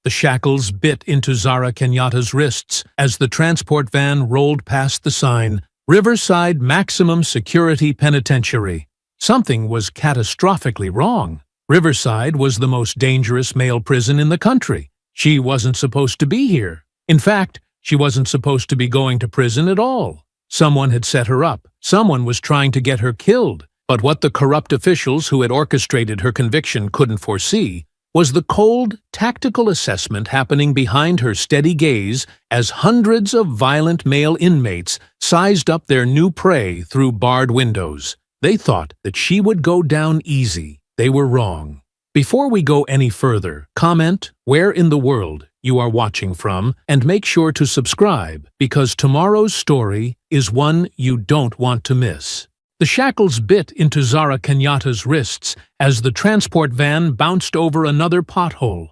The shackles bit into Zara Kenyatta's wrists as the transport van rolled past the sign, "Riverside Maximum Security Penitentiary." Something was catastrophically wrong. Riverside was the most dangerous male prison in the country. She wasn't supposed to be here. In fact, she wasn't supposed to be going to prison at all. Someone had set her up. Someone was trying to get her killed. But what the corrupt officials who had orchestrated her conviction couldn't foresee was the cold, tactical assessment happening behind her steady gaze as hundreds of violent male inmates sized up their new prey through barred windows. They thought that she would go down easy. They were wrong. Before we go any further, comment where in the world you are watching from and make sure to subscribe because tomorrow's story is one you don't want to miss. The shackles bit into Zara Kenyatta's wrists as the transport van bounced over another pothole.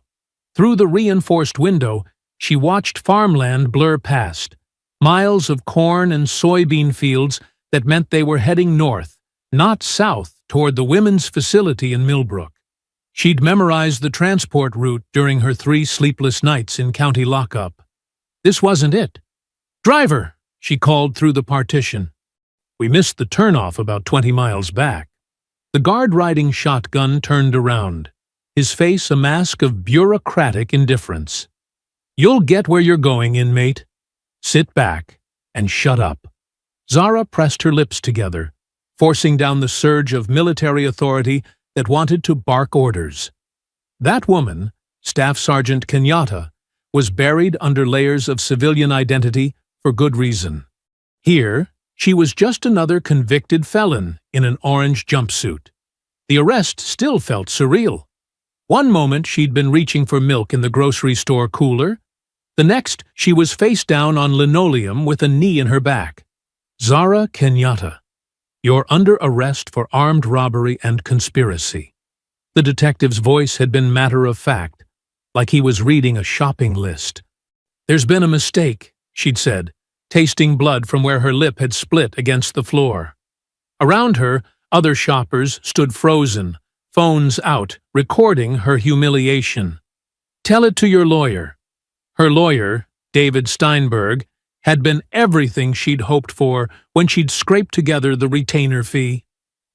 Through the reinforced window, she watched farmland blur past. Miles of corn and soybean fields that meant they were heading north, not south, toward the women's facility in Millbrook. She'd memorized the transport route during her 3 sleepless nights in county lockup. This wasn't it. "Driver!" she called through the partition. We missed the turnoff about 20 miles back. The guard riding shotgun turned around, his face a mask of bureaucratic indifference. "You'll get where you're going, inmate. Sit back and shut up." Zara pressed her lips together, forcing down the surge of military authority that wanted to bark orders. That woman, Staff Sergeant Kenyatta, was buried under layers of civilian identity for good reason. Here, she was just another convicted felon in an orange jumpsuit. The arrest still felt surreal. One moment she'd been reaching for milk in the grocery store cooler. The next, she was face down on linoleum with a knee in her back. "Zara Kenyatta, you're under arrest for armed robbery and conspiracy." The detective's voice had been matter-of-fact, like he was reading a shopping list. "There's been a mistake," she'd said, tasting blood from where her lip had split against the floor. Around her, other shoppers stood frozen, phones out, recording her humiliation. "Tell it to your lawyer." Her lawyer, David Steinberg, had been everything she'd hoped for when she'd scraped together the retainer fee.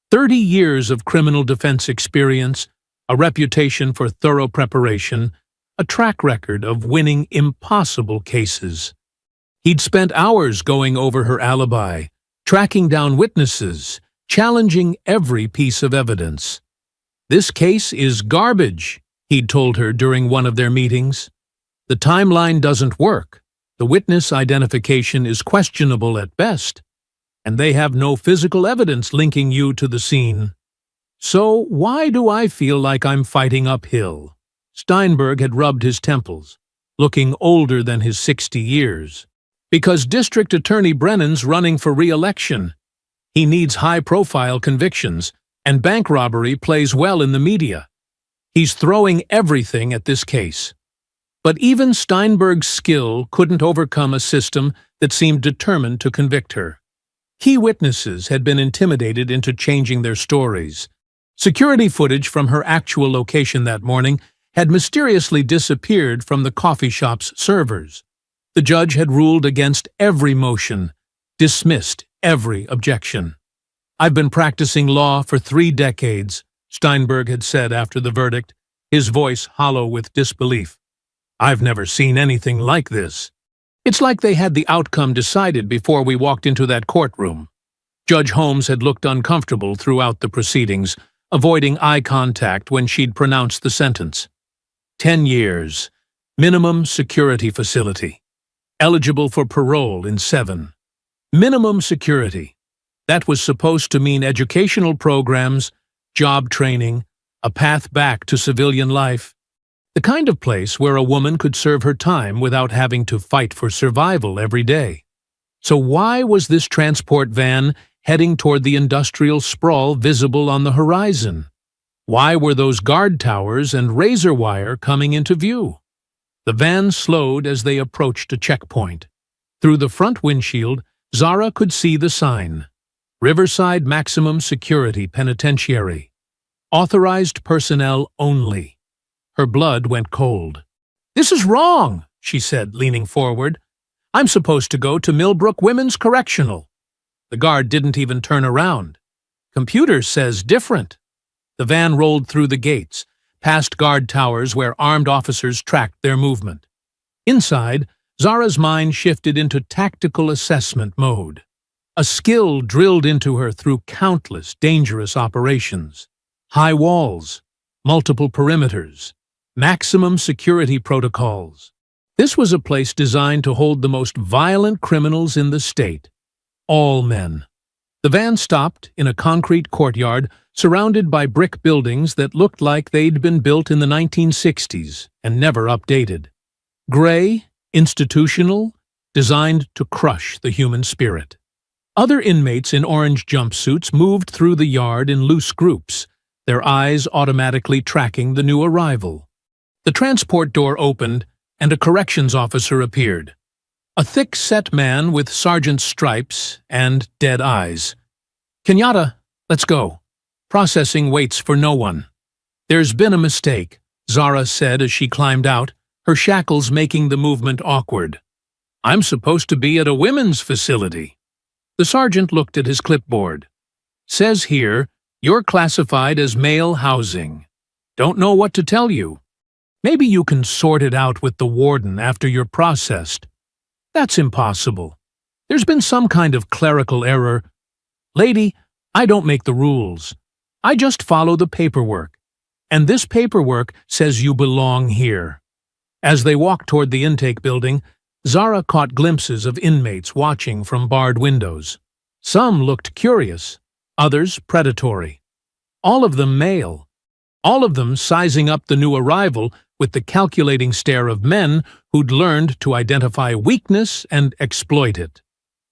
30 years of criminal defense experience, a reputation for thorough preparation, a track record of winning impossible cases. He'd spent hours going over her alibi, tracking down witnesses, challenging every piece of evidence. "This case is garbage," he'd told her during one of their meetings. "The timeline doesn't work, the witness identification is questionable at best, and they have no physical evidence linking you to the scene. So why do I feel like I'm fighting uphill?" Steinberg had rubbed his temples, looking older than his 60 years. "Because District Attorney Brennan's running for re-election. He needs high-profile convictions, and bank robbery plays well in the media. He's throwing everything at this case." But even Steinberg's skill couldn't overcome a system that seemed determined to convict her. Key witnesses had been intimidated into changing their stories. Security footage from her actual location that morning had mysteriously disappeared from the coffee shop's servers. The judge had ruled against every motion, dismissed every objection. "I've been practicing law for 3 decades, Steinberg had said after the verdict, his voice hollow with disbelief. "I've never seen anything like this. It's like they had the outcome decided before we walked into that courtroom." Judge Holmes had looked uncomfortable throughout the proceedings, avoiding eye contact when she'd pronounced the sentence. 10 years, minimum security facility. Eligible for parole in 7. Minimum security. That was supposed to mean educational programs, job training, a path back to civilian life. The kind of place where a woman could serve her time without having to fight for survival every day. So why was this transport van heading toward the industrial sprawl visible on the horizon? Why were those guard towers and razor wire coming into view? The van slowed as they approached a checkpoint. Through the front windshield, Zara could see the sign, "Riverside Maximum Security Penitentiary. Authorized personnel only." Her blood went cold. "This is wrong," she said, leaning forward. "I'm supposed to go to Millbrook Women's Correctional." The guard didn't even turn around. "Computer says different." The van rolled through the gates, past guard towers where armed officers tracked their movement. Inside, Zara's mind shifted into tactical assessment mode. A skill drilled into her through countless dangerous operations. High walls, multiple perimeters, maximum security protocols. This was a place designed to hold the most violent criminals in the state. All men. The van stopped in a concrete courtyard surrounded by brick buildings that looked like they'd been built in the 1960s and never updated. Gray, institutional, designed to crush the human spirit. Other inmates in orange jumpsuits moved through the yard in loose groups, their eyes automatically tracking the new arrival. The transport door opened, and a corrections officer appeared. A thick-set man with sergeant's stripes and dead eyes. "Kenyatta, let's go. Processing waits for no one." "There's been a mistake," Zara said as she climbed out, her shackles making the movement awkward. "I'm supposed to be at a women's facility." The sergeant looked at his clipboard. "Says here, you're classified as male housing. Don't know what to tell you. Maybe you can sort it out with the warden after you're processed." "That's impossible. There's been some kind of clerical error." "Lady, I don't make the rules. I just follow the paperwork. And this paperwork says you belong here." As they walked toward the intake building, Zara caught glimpses of inmates watching from barred windows. Some looked curious, others predatory. All of them male. All of them sizing up the new arrival with the calculating stare of men who'd learned to identify weakness and exploit it.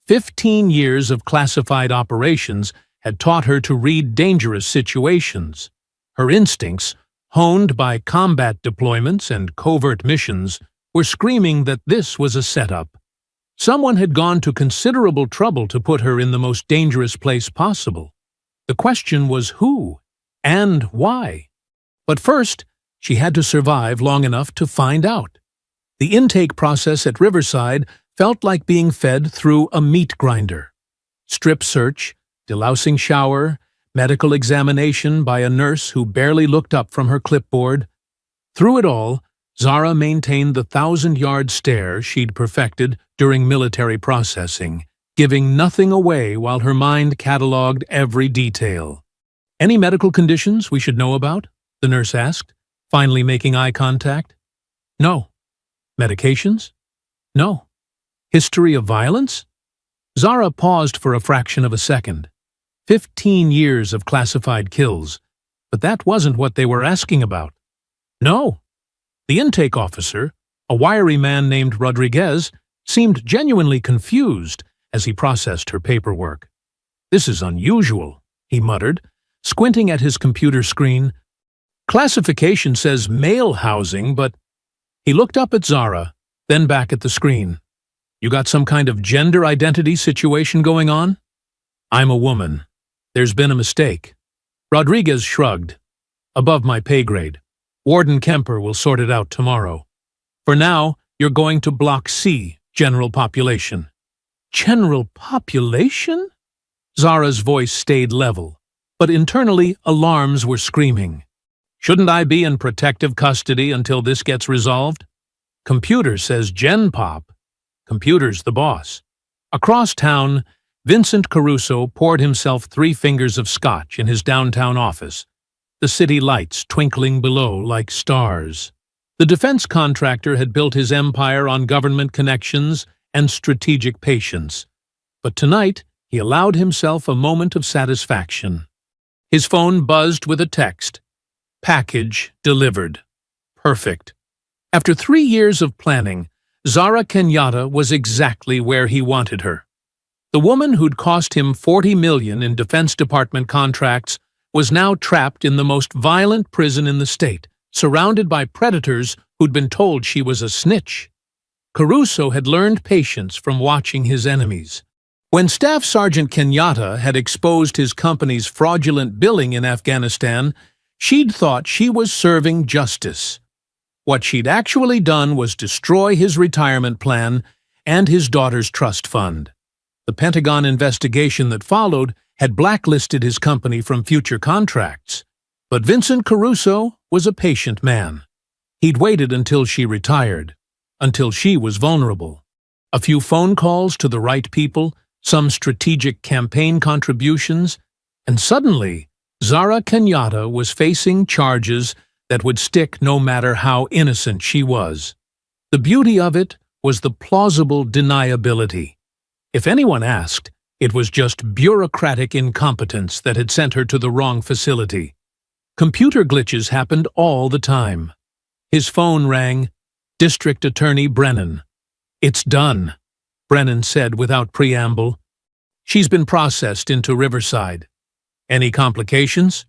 15 years of classified operations had taught her to read dangerous situations. Her instincts, honed by combat deployments and covert missions, were screaming that this was a setup. Someone had gone to considerable trouble to put her in the most dangerous place possible. The question was who and why. But first, she had to survive long enough to find out. The intake process at Riverside felt like being fed through a meat grinder. Strip search, delousing shower, medical examination by a nurse who barely looked up from her clipboard. Through it all, Zara maintained the 1,000-yard stare she'd perfected during military processing, giving nothing away while her mind catalogued every detail. "Any medical conditions we should know about?" the nurse asked, finally making eye contact. "No." "Medications?" "No." "History of violence?" Zara paused for a fraction of a second. 15 years of classified kills, but that wasn't what they were asking about. "No." The intake officer, a wiry man named Rodriguez, seemed genuinely confused as he processed her paperwork. "This is unusual," he muttered, squinting at his computer screen. "Classification says male housing, but—" He looked up at Zara, then back at the screen. "You got some kind of gender identity situation going on?" "I'm a woman. There's been a mistake." Rodriguez shrugged. "Above my pay grade. Warden Kemper will sort it out tomorrow. For now, you're going to Block C, General Population." "General Population?" Zara's voice stayed level, but internally alarms were screaming. "Shouldn't I be in protective custody until this gets resolved?" "Computer says Gen Pop." "Computer's the boss." Across town, Vincent Caruso poured himself 3 fingers of scotch in his downtown office, the city lights twinkling below like stars. The defense contractor had built his empire on government connections and strategic patience, but tonight he allowed himself a moment of satisfaction. His phone buzzed with a text. Package delivered. Perfect. After 3 years of planning, Zara Kenyatta was exactly where he wanted her. The woman who'd cost him $40 million in Defense Department contracts was now trapped in the most violent prison in the state, surrounded by predators who'd been told she was a snitch. Caruso had learned patience from watching his enemies. When Staff Sergeant Kenyatta had exposed his company's fraudulent billing in Afghanistan, she'd thought she was serving justice. What she'd actually done was destroy his retirement plan and his daughter's trust fund. The Pentagon investigation that followed had blacklisted his company from future contracts. But Vincent Caruso was a patient man. He'd waited until she retired, until she was vulnerable. A few phone calls to the right people, some strategic campaign contributions, and suddenly, Zara Kenyatta was facing charges that would stick no matter how innocent she was. The beauty of it was the plausible deniability. If anyone asked, it was just bureaucratic incompetence that had sent her to the wrong facility. Computer glitches happened all the time. His phone rang. District Attorney Brennan. "It's done," Brennan said without preamble. "She's been processed into Riverside." "Any complications?"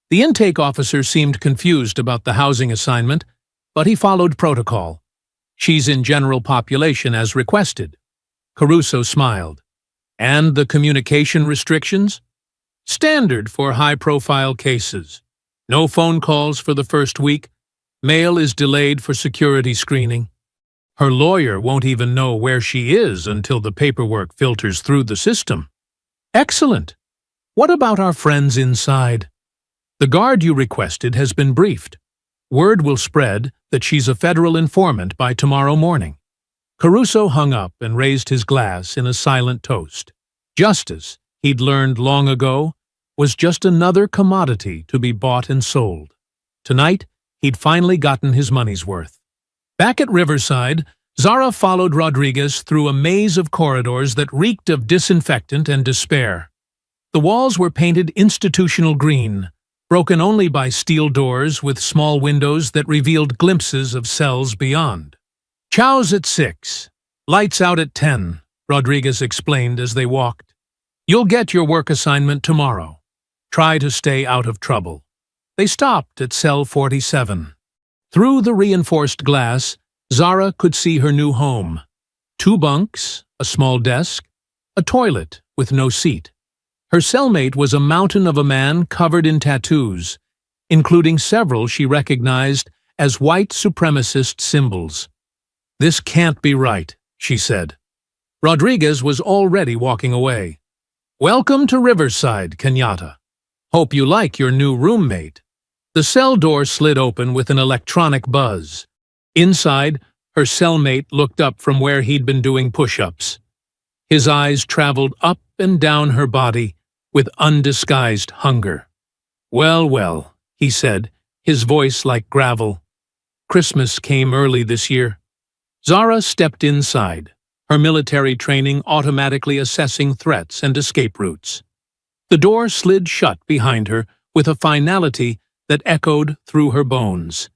The intake officer seemed confused about the housing assignment, but he followed protocol. "She's in general population as requested." Caruso smiled. "And the communication restrictions?" "Standard for high-profile cases. No phone calls for the first week. Mail is delayed for security screening. Her lawyer won't even know where she is until the paperwork filters through the system." "Excellent. What about our friends inside?" "The guard you requested has been briefed. Word will spread that she's a federal informant by tomorrow morning." Caruso hung up and raised his glass in a silent toast. Justice, he'd learned long ago, was just another commodity to be bought and sold. Tonight, he'd finally gotten his money's worth. Back at Riverside, Zara followed Rodriguez through a maze of corridors that reeked of disinfectant and despair. The walls were painted institutional green, broken only by steel doors with small windows that revealed glimpses of cells beyond. "Chow's at 6. Lights out at 10, Rodriguez explained as they walked. "You'll get your work assignment tomorrow. Try to stay out of trouble." They stopped at cell 47. Through the reinforced glass, Zara could see her new home. 2 bunks, a small desk, a toilet with no seat. Her cellmate was a mountain of a man covered in tattoos, including several she recognized as white supremacist symbols. "This can't be right," she said. Rodriguez was already walking away. "Welcome to Riverside, Kenyatta. Hope you like your new roommate." The cell door slid open with an electronic buzz. Inside, her cellmate looked up from where he'd been doing push-ups. His eyes traveled up and down her body with undisguised hunger. "Well, well," he said, his voice like gravel. "Christmas came early this year." Zara stepped inside, her military training automatically assessing threats and escape routes. The door slid shut behind her with a finality that echoed through her bones.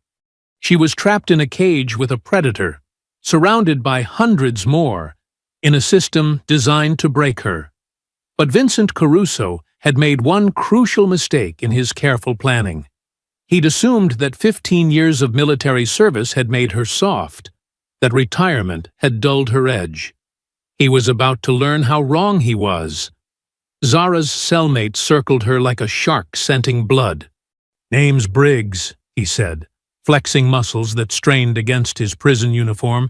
She was trapped in a cage with a predator, surrounded by hundreds more, in a system designed to break her. But Vincent Caruso had made one crucial mistake in his careful planning. He'd assumed that 15 years of military service had made her soft, that retirement had dulled her edge. He was about to learn how wrong he was. Zara's cellmate circled her like a shark scenting blood. "Name's Briggs," he said, flexing muscles that strained against his prison uniform.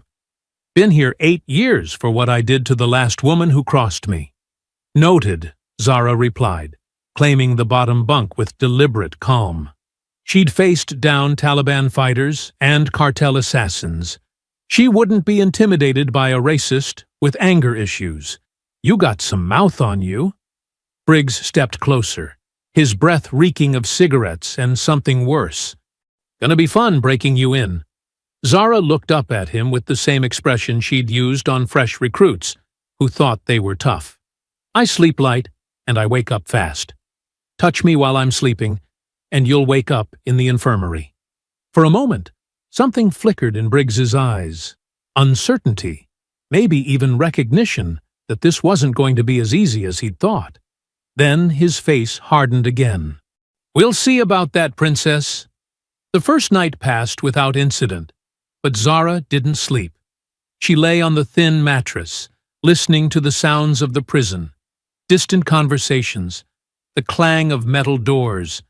"Been here 8 years for what I did to the last woman who crossed me." "Noted," Zara replied, claiming the bottom bunk with deliberate calm. She'd faced down Taliban fighters and cartel assassins. She wouldn't be intimidated by a racist with anger issues. "You got some mouth on you." Briggs stepped closer, his breath reeking of cigarettes and something worse. "Gonna be fun breaking you in." Zara looked up at him with the same expression she'd used on fresh recruits who thought they were tough. "I sleep light, and I wake up fast. Touch me while I'm sleeping, and you'll wake up in the infirmary." For a moment, something flickered in Briggs's eyes. Uncertainty, maybe even recognition that this wasn't going to be as easy as he'd thought. Then his face hardened again. "We'll see about that, Princess." The first night passed without incident, but Zara didn't sleep. She lay on the thin mattress, listening to the sounds of the prison, distant conversations, the clang of metal doors,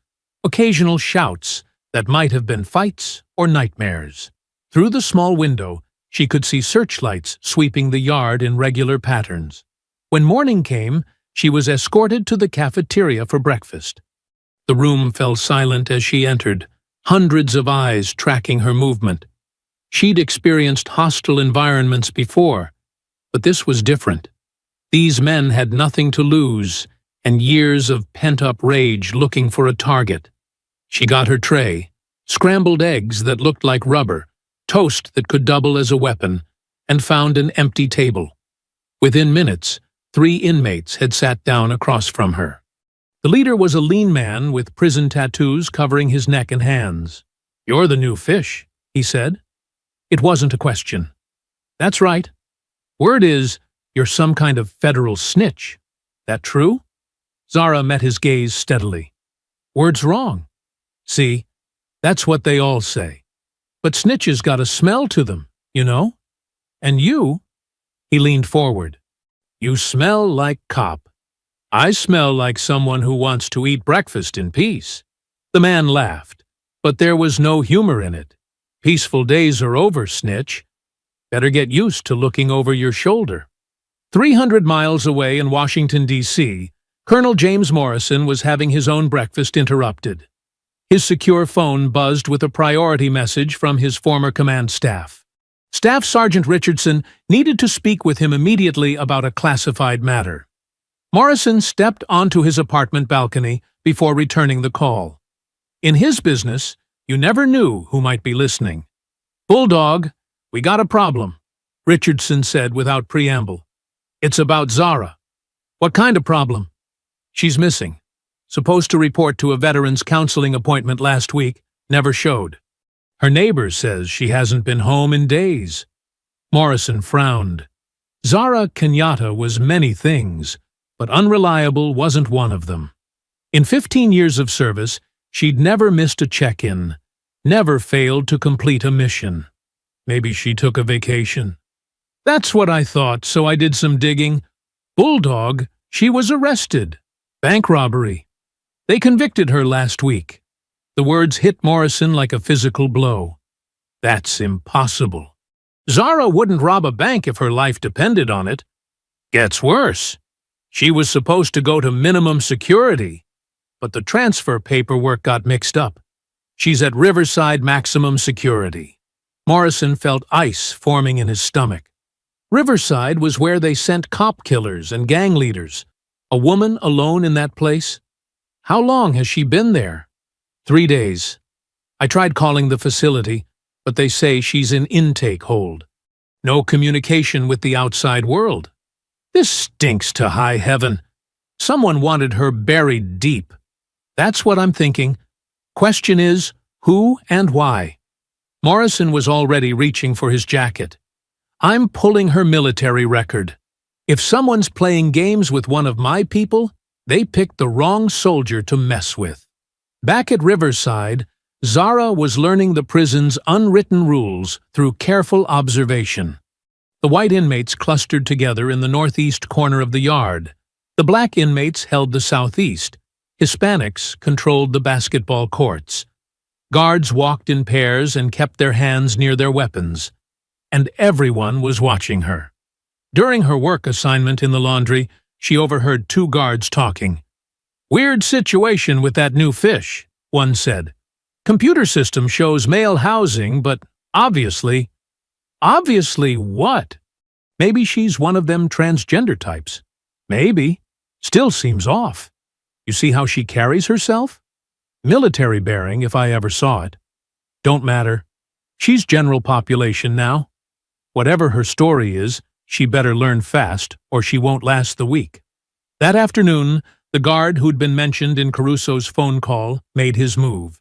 occasional shouts that might have been fights or nightmares. Through the small window, she could see searchlights sweeping the yard in regular patterns. When morning came, she was escorted to the cafeteria for breakfast. The room fell silent as she entered, hundreds of eyes tracking her movement. She'd experienced hostile environments before, but this was different. These men had nothing to lose, and years of pent-up rage looking for a target. She got her tray, scrambled eggs that looked like rubber, toast that could double as a weapon, and found an empty table. Within minutes, 3 inmates had sat down across from her. The leader was a lean man with prison tattoos covering his neck and hands. "You're the new fish," he said. It wasn't a question. "That's right. Word is, you're some kind of federal snitch. That true?" Zara met his gaze steadily. "Word's wrong. See, that's what they all say. But snitches got a smell to them, you know? And you," he leaned forward, "you smell like cop. I smell like someone who wants to eat breakfast in peace." The man laughed, but there was no humor in it. "Peaceful days are over, snitch. Better get used to looking over your shoulder." 300 miles away in Washington, D.C., Colonel James Morrison was having his own breakfast interrupted. His secure phone buzzed with a priority message from his former command staff. Staff Sergeant Richardson needed to speak with him immediately about a classified matter. Morrison stepped onto his apartment balcony before returning the call. In his business, you never knew who might be listening. "Bulldog, we got a problem," Richardson said without preamble. "It's about Zara." "What kind of problem?" "She's missing. Supposed to report to a veterans counseling appointment last week, never showed. Her neighbor says she hasn't been home in days." Morrison frowned. Zara Kenyatta was many things, but unreliable wasn't one of them. In 15 years of service, she'd never missed a check-in, never failed to complete a mission. Maybe she took a vacation. "That's what I thought, so I did some digging. Bulldog, she was arrested. Bank robbery. They convicted her last week." The words hit Morrison like a physical blow. "That's impossible. Zara wouldn't rob a bank if her life depended on it." "Gets worse. She was supposed to go to minimum security, but the transfer paperwork got mixed up. She's at Riverside maximum security." Morrison felt ice forming in his stomach. Riverside was where they sent cop killers and gang leaders. A woman alone in that place? How long has she been there? 3 days. I tried calling the facility, but they say she's in intake hold. No communication with the outside world. This stinks to high heaven. Someone wanted her buried deep. That's what I'm thinking. Question is, who and why? Morrison was already reaching for his jacket. I'm pulling her military record. If someone's playing games with one of my people, they picked the wrong soldier to mess with. Back at Riverside, Zara was learning the prison's unwritten rules through careful observation. The white inmates clustered together in the northeast corner of the yard. The black inmates held the southeast. Hispanics controlled the basketball courts. Guards walked in pairs and kept their hands near their weapons. And everyone was watching her. During her work assignment in the laundry, she overheard 2 guards talking. "Weird situation with that new fish," one said. "Computer system shows male housing, but obviously..." "Obviously what? Maybe she's one of them transgender types." "Maybe. Still seems off. You see how she carries herself? Military bearing, if I ever saw it. Don't matter. She's general population now. Whatever her story is, she better learn fast, or she won't last the week." That afternoon, the guard who'd been mentioned in Caruso's phone call made his move.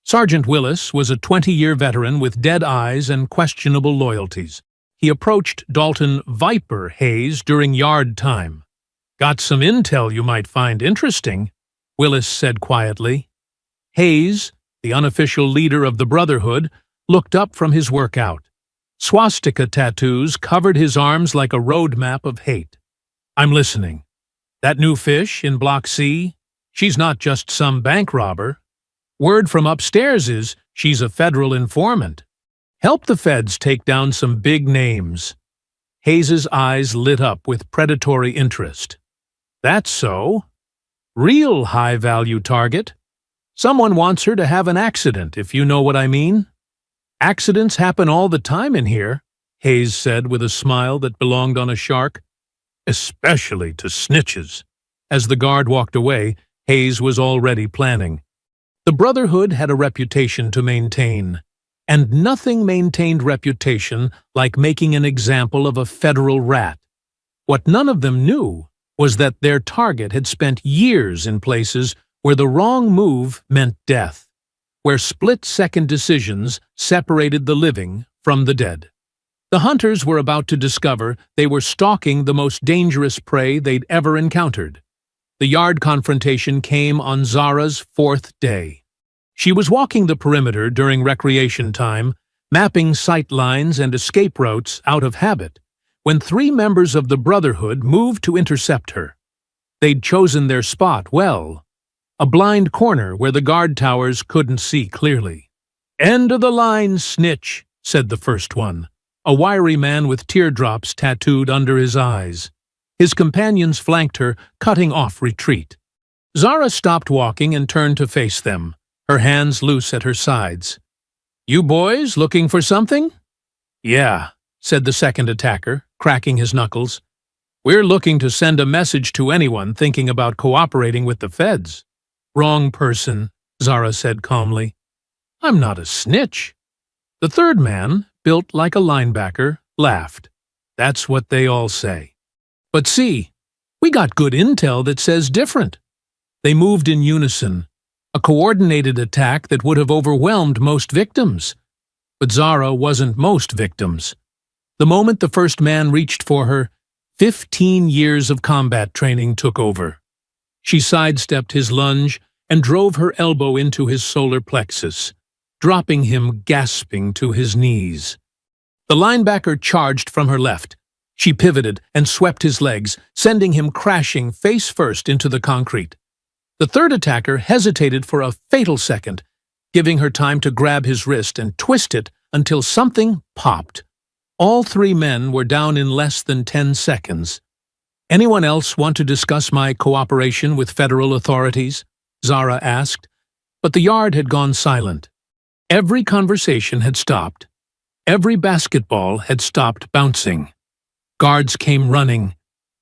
Sergeant Willis was a 20-year veteran with dead eyes and questionable loyalties. He approached Dalton Viper Hayes during yard time. "Got some intel you might find interesting," Willis said quietly. Hayes, the unofficial leader of the Brotherhood, looked up from his workout. Swastika tattoos covered his arms like a road map of hate. "I'm listening. That new fish in Block C? She's not just some bank robber. Word from upstairs is she's a federal informant." Help the feds take down some big names. Hayes's eyes lit up with predatory interest. That's so. Real high-value target. Someone wants her to have an accident, if you know what I mean. Accidents happen all the time in here, Hayes said with a smile that belonged on a shark. Especially to snitches. As the guard walked away, Hayes was already planning. The Brotherhood had a reputation to maintain, and nothing maintained reputation like making an example of a federal rat. What none of them knew was that their target had spent years in places where the wrong move meant death, where split-second decisions separated the living from the dead. The hunters were about to discover they were stalking the most dangerous prey they'd ever encountered. The yard confrontation came on Zara's 4th day. She was walking the perimeter during recreation time, mapping sight lines and escape routes out of habit, when 3 members of the Brotherhood moved to intercept her. They'd chosen their spot well, a blind corner where the guard towers couldn't see clearly. "End of the line, snitch," said the first one, a wiry man with teardrops tattooed under his eyes. His companions flanked her, cutting off retreat. Zara stopped walking and turned to face them, her hands loose at her sides. "You boys looking for something?" "Yeah," said the second attacker, cracking his knuckles. "We're looking to send a message to anyone thinking about cooperating with the feds." "Wrong person," Zara said calmly. "I'm not a snitch." The third man, built like a linebacker, laughed. "That's what they all say. But see, we got good intel that says different." They moved in unison, a coordinated attack that would have overwhelmed most victims. But Zara wasn't most victims. The moment the first man reached for her, 15 years of combat training took over. She sidestepped his lunge and drove her elbow into his solar plexus, dropping him gasping to his knees. The linebacker charged from her left. She pivoted and swept his legs, sending him crashing face first into the concrete. The third attacker hesitated for a fatal second, giving her time to grab his wrist and twist it until something popped. All 3 men were down in less than 10 seconds. "Anyone else want to discuss my cooperation with federal authorities?" Zara asked, but the yard had gone silent. Every conversation had stopped. Every basketball had stopped bouncing. Guards came running,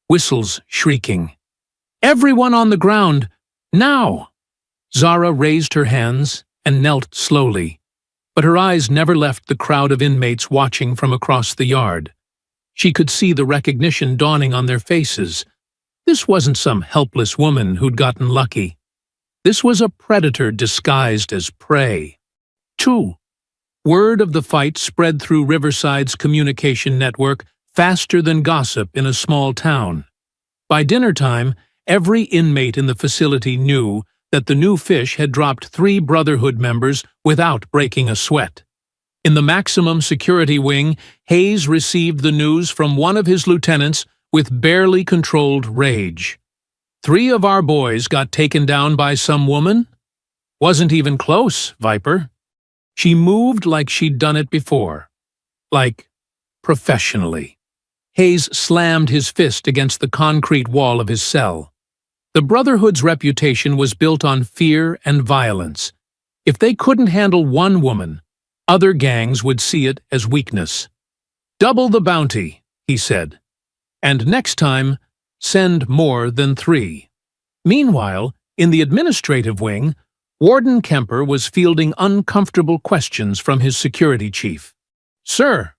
whistles shrieking. "Everyone on the ground, now!" Zara raised her hands and knelt slowly, but her eyes never left the crowd of inmates watching from across the yard. She could see the recognition dawning on their faces. This wasn't some helpless woman who'd gotten lucky. This was a predator disguised as prey. 2. Word of the fight spread through Riverside's communication network faster than gossip in a small town. By dinner time, every inmate in the facility knew that the new fish had dropped 3 Brotherhood members without breaking a sweat. In the maximum security wing, Hayes received the news from one of his lieutenants with barely controlled rage. 3 of our boys got taken down by some woman? Wasn't even close, Viper. She moved like she'd done it before. Like, professionally. Hayes slammed his fist against the concrete wall of his cell. The Brotherhood's reputation was built on fear and violence. If they couldn't handle one woman, other gangs would see it as weakness. "Double the bounty," he said. "And next time, send more than 3. Meanwhile, in the administrative wing, Warden Kemper was fielding uncomfortable questions from his security chief. "Sir,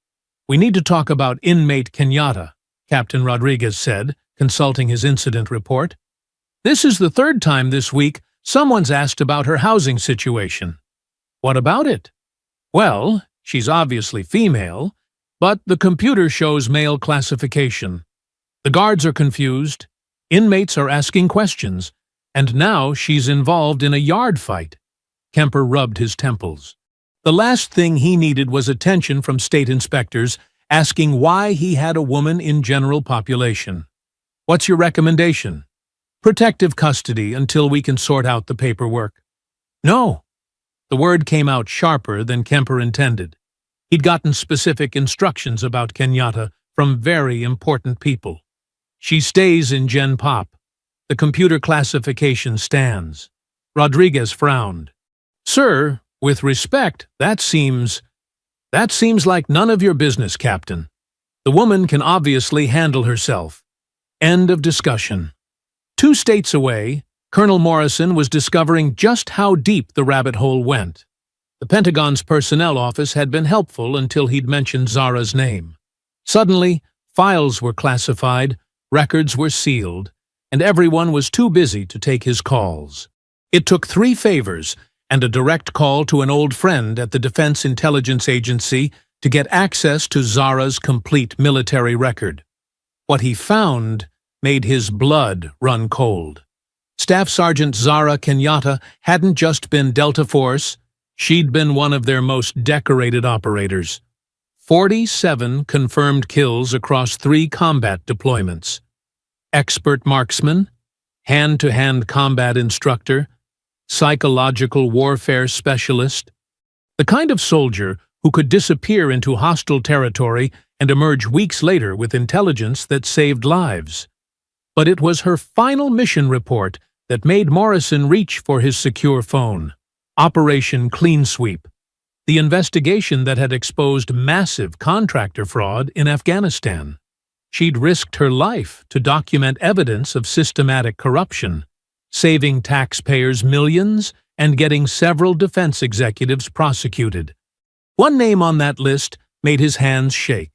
we need to talk about inmate Kenyatta," Captain Rodriguez said, consulting his incident report. "This is the 3rd time this week someone's asked about her housing situation." "What about it?" "Well, she's obviously female, but the computer shows male classification. The guards are confused, inmates are asking questions, and now she's involved in a yard fight." Kemper rubbed his temples. The last thing he needed was attention from state inspectors asking why he had a woman in general population. "What's your recommendation?" "Protective custody until we can sort out the paperwork." "No." The word came out sharper than Kemper intended. He'd gotten specific instructions about Kenyatta from very important people. She stays in Gen Pop. The computer classification stands. Rodriguez frowned. Sir, with respect, that seems like none of your business, Captain. The woman can obviously handle herself. End of discussion. 2 states away, Colonel Morrison was discovering just how deep the rabbit hole went. The Pentagon's personnel office had been helpful until he'd mentioned Zara's name. Suddenly, files were classified, records were sealed, and everyone was too busy to take his calls. It took 3 favors and a direct call to an old friend at the Defense Intelligence Agency to get access to Zara's complete military record. What he found made his blood run cold. Staff Sergeant Zara Kenyatta hadn't just been Delta Force, she'd been one of their most decorated operators. 47 confirmed kills across 3 combat deployments. Expert marksman, hand-to-hand combat instructor, psychological warfare specialist. The kind of soldier who could disappear into hostile territory and emerge weeks later with intelligence that saved lives. But it was her final mission report that made Morrison reach for his secure phone. Operation Clean Sweep, the investigation that had exposed massive contractor fraud in Afghanistan. She'd risked her life to document evidence of systematic corruption, saving taxpayers millions and getting several defense executives prosecuted. One name on that list made his hands shake.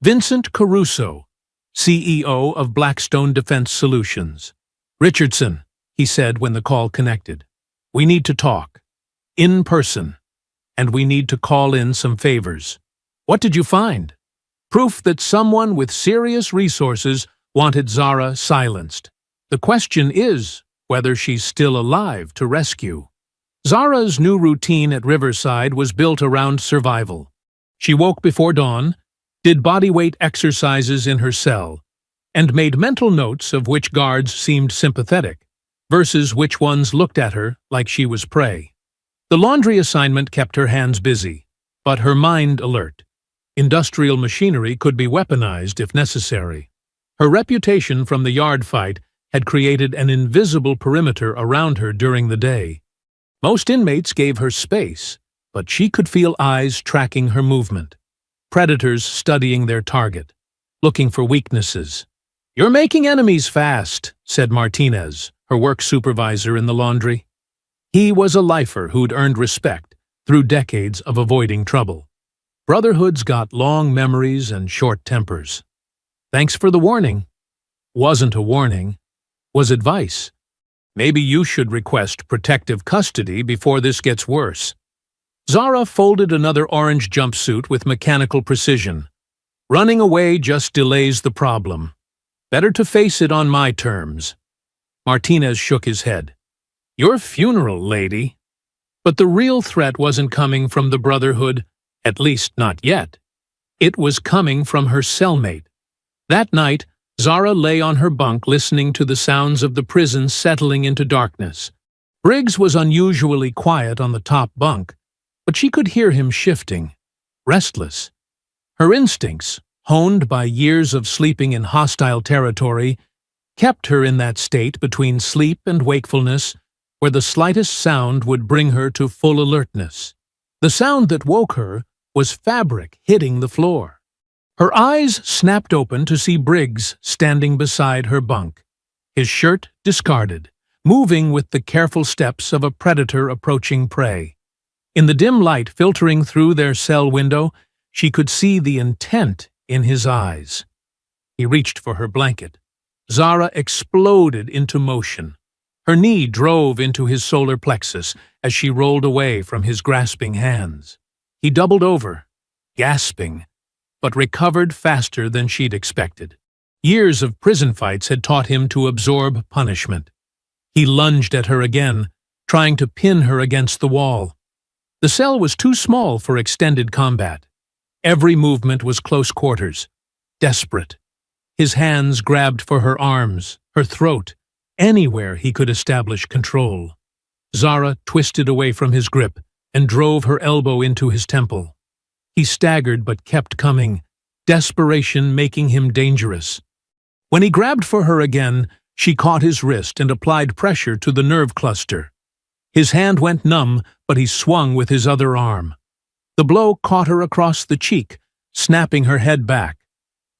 Vincent Caruso, CEO of Blackstone Defense Solutions. "Richardson," he said when the call connected. "We need to talk. In person. And we need to call in some favors." "What did you find?" "Proof that someone with serious resources wanted Zara silenced. The question is whether she's still alive to rescue." Zara's new routine at Riverside was built around survival. She woke before dawn, did bodyweight exercises in her cell, and made mental notes of which guards seemed sympathetic versus which ones looked at her like she was prey. The laundry assignment kept her hands busy, but her mind alert. Industrial machinery could be weaponized if necessary. Her reputation from the yard fight had created an invisible perimeter around her during the day. Most inmates gave her space, but she could feel eyes tracking her movement. Predators studying their target, looking for weaknesses. "You're making enemies fast," said Martinez, her work supervisor in the laundry. He was a lifer who'd earned respect through decades of avoiding trouble. Brotherhood's got long memories and short tempers. "Thanks for the warning." Wasn't a warning, was advice. "Maybe you should request protective custody before this gets worse." Zara folded another orange jumpsuit with mechanical precision. "Running away just delays the problem. Better to face it on my terms." Martinez shook his head. "Your funeral, lady." But the real threat wasn't coming from the Brotherhood, at least not yet. It was coming from her cellmate. That night, Zara lay on her bunk listening to the sounds of the prison settling into darkness. Briggs was unusually quiet on the top bunk, but she could hear him shifting, restless. Her instincts, honed by years of sleeping in hostile territory, kept her in that state between sleep and wakefulness, where the slightest sound would bring her to full alertness. The sound that woke her was fabric hitting the floor. Her eyes snapped open to see Briggs standing beside her bunk, his shirt discarded, moving with the careful steps of a predator approaching prey. In the dim light filtering through their cell window, she could see the intent in his eyes. He reached for her blanket. Zara exploded into motion. Her knee drove into his solar plexus as she rolled away from his grasping hands. He doubled over, gasping, but recovered faster than she'd expected. Years of prison fights had taught him to absorb punishment. He lunged at her again, trying to pin her against the wall. The cell was too small for extended combat. Every movement was close quarters, desperate. His hands grabbed for her arms, her throat, anywhere he could establish control. Zara twisted away from his grip and drove her elbow into his temple. He staggered but kept coming, desperation making him dangerous. When he grabbed for her again, she caught his wrist and applied pressure to the nerve cluster. His hand went numb, but he swung with his other arm. The blow caught her across the cheek, snapping her head back.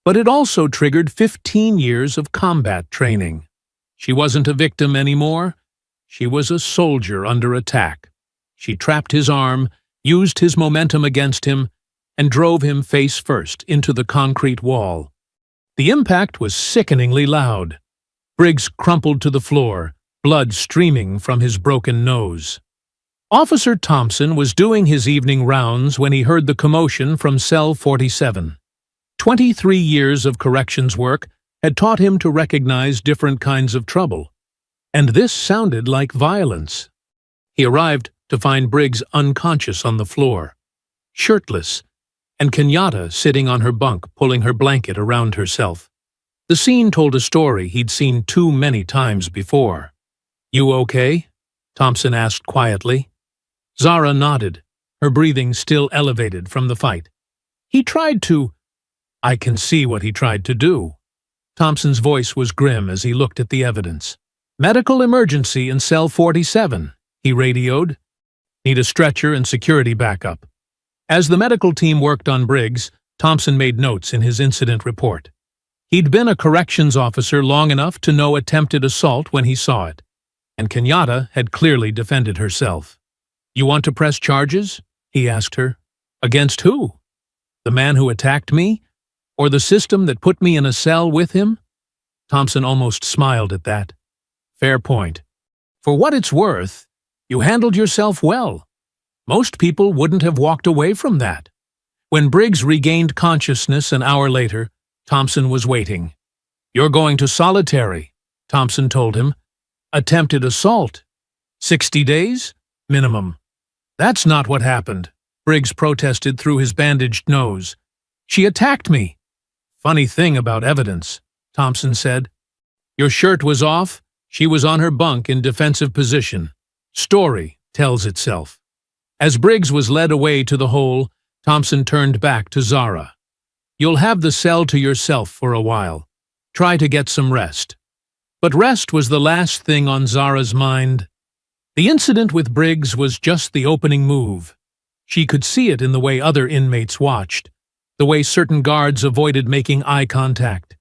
But it also triggered 15 years of combat training. She wasn't a victim anymore. She was a soldier under attack. She trapped his arm, used his momentum against him, and drove him face first into the concrete wall. The impact was sickeningly loud. Briggs crumpled to the floor, blood streaming from his broken nose. Officer Thompson was doing his evening rounds when he heard the commotion from Cell 47. 23 years of corrections work had taught him to recognize different kinds of trouble, and this sounded like violence. He arrived to find Briggs unconscious on the floor, shirtless, and Kenyatta sitting on her bunk pulling her blanket around herself. The scene told a story he'd seen too many times before. "You okay?" Thompson asked quietly. Zara nodded, her breathing still elevated from the fight. "He tried to—" "I can see what he tried to do." Thompson's voice was grim as he looked at the evidence. "Medical emergency in Cell 47, he radioed. "Need a stretcher and security backup." As the medical team worked on Briggs, Thompson made notes in his incident report. He'd been a corrections officer long enough to know attempted assault when he saw it, and Kenyatta had clearly defended herself. "You want to press charges?" he asked her. "Against who? The man who attacked me? Or the system that put me in a cell with him?" Thompson almost smiled at that. "Fair point. For what it's worth, you handled yourself well. Most people wouldn't have walked away from that." When Briggs regained consciousness an hour later, Thompson was waiting. "You're going to solitary," Thompson told him. "Attempted assault. 60 days? Minimum." "That's not what happened," Briggs protested through his bandaged nose. "She attacked me." "Funny thing about evidence," Thompson said. "Your shirt was off, she was on her bunk in defensive position. Story tells itself." As Briggs was led away to the hole, Thompson turned back to Zara. "You'll have the cell to yourself for a while. Try to get some rest." But rest was the last thing on Zara's mind. The incident with Briggs was just the opening move. She could see it in the way other inmates watched, the way certain guards avoided making eye contact.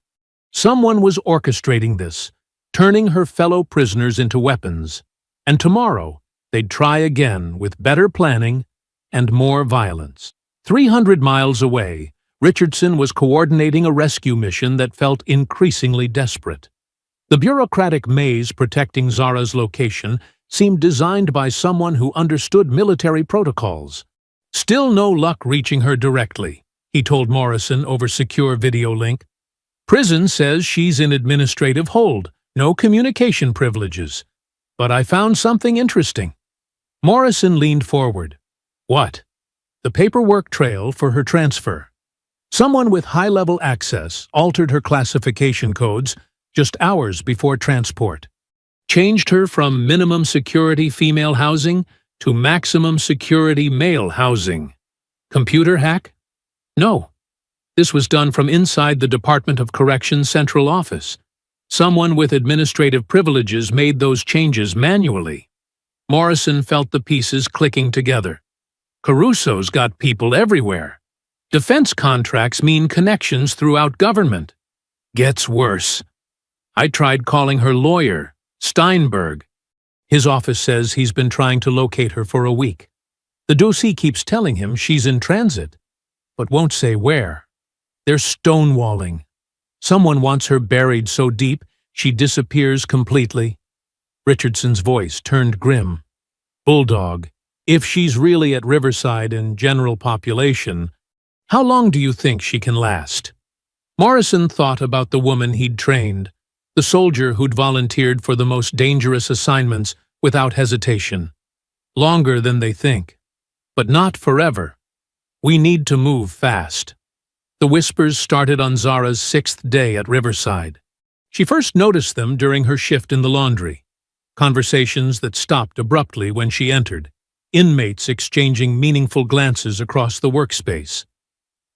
Someone was orchestrating this, turning her fellow prisoners into weapons, and tomorrow they'd try again with better planning and more violence. 300 miles away, Richardson was coordinating a rescue mission that felt increasingly desperate. The bureaucratic maze protecting Zara's location seemed designed by someone who understood military protocols. "Still no luck reaching her directly," he told Morrison over secure video link. "Prison says she's in administrative hold, no communication privileges. But I found something interesting." Morrison leaned forward. "What?" "The paperwork trail for her transfer. Someone with high-level access altered her classification codes just hours before transport. Changed her from minimum security female housing to maximum security male housing. Computer hack? No. This was done from inside the Department of Corrections Central Office. Someone with administrative privileges made those changes manually." Morrison felt the pieces clicking together. Caruso's got people everywhere. Defense contracts mean connections throughout government. Gets worse. I tried calling her lawyer, Steinberg. His office says he's been trying to locate her for a week. The dossier keeps telling him she's in transit, but won't say where. They're stonewalling. Someone wants her buried so deep she disappears completely. Richardson's voice turned grim. "Bulldog, if she's really at Riverside in general population, how long do you think she can last?" Morrison thought about the woman he'd trained, the soldier who'd volunteered for the most dangerous assignments without hesitation. Longer than they think, but not forever. We need to move fast. The whispers started on Zara's 6th day at Riverside. She first noticed them during her shift in the laundry. Conversations that stopped abruptly when she entered, inmates exchanging meaningful glances across the workspace.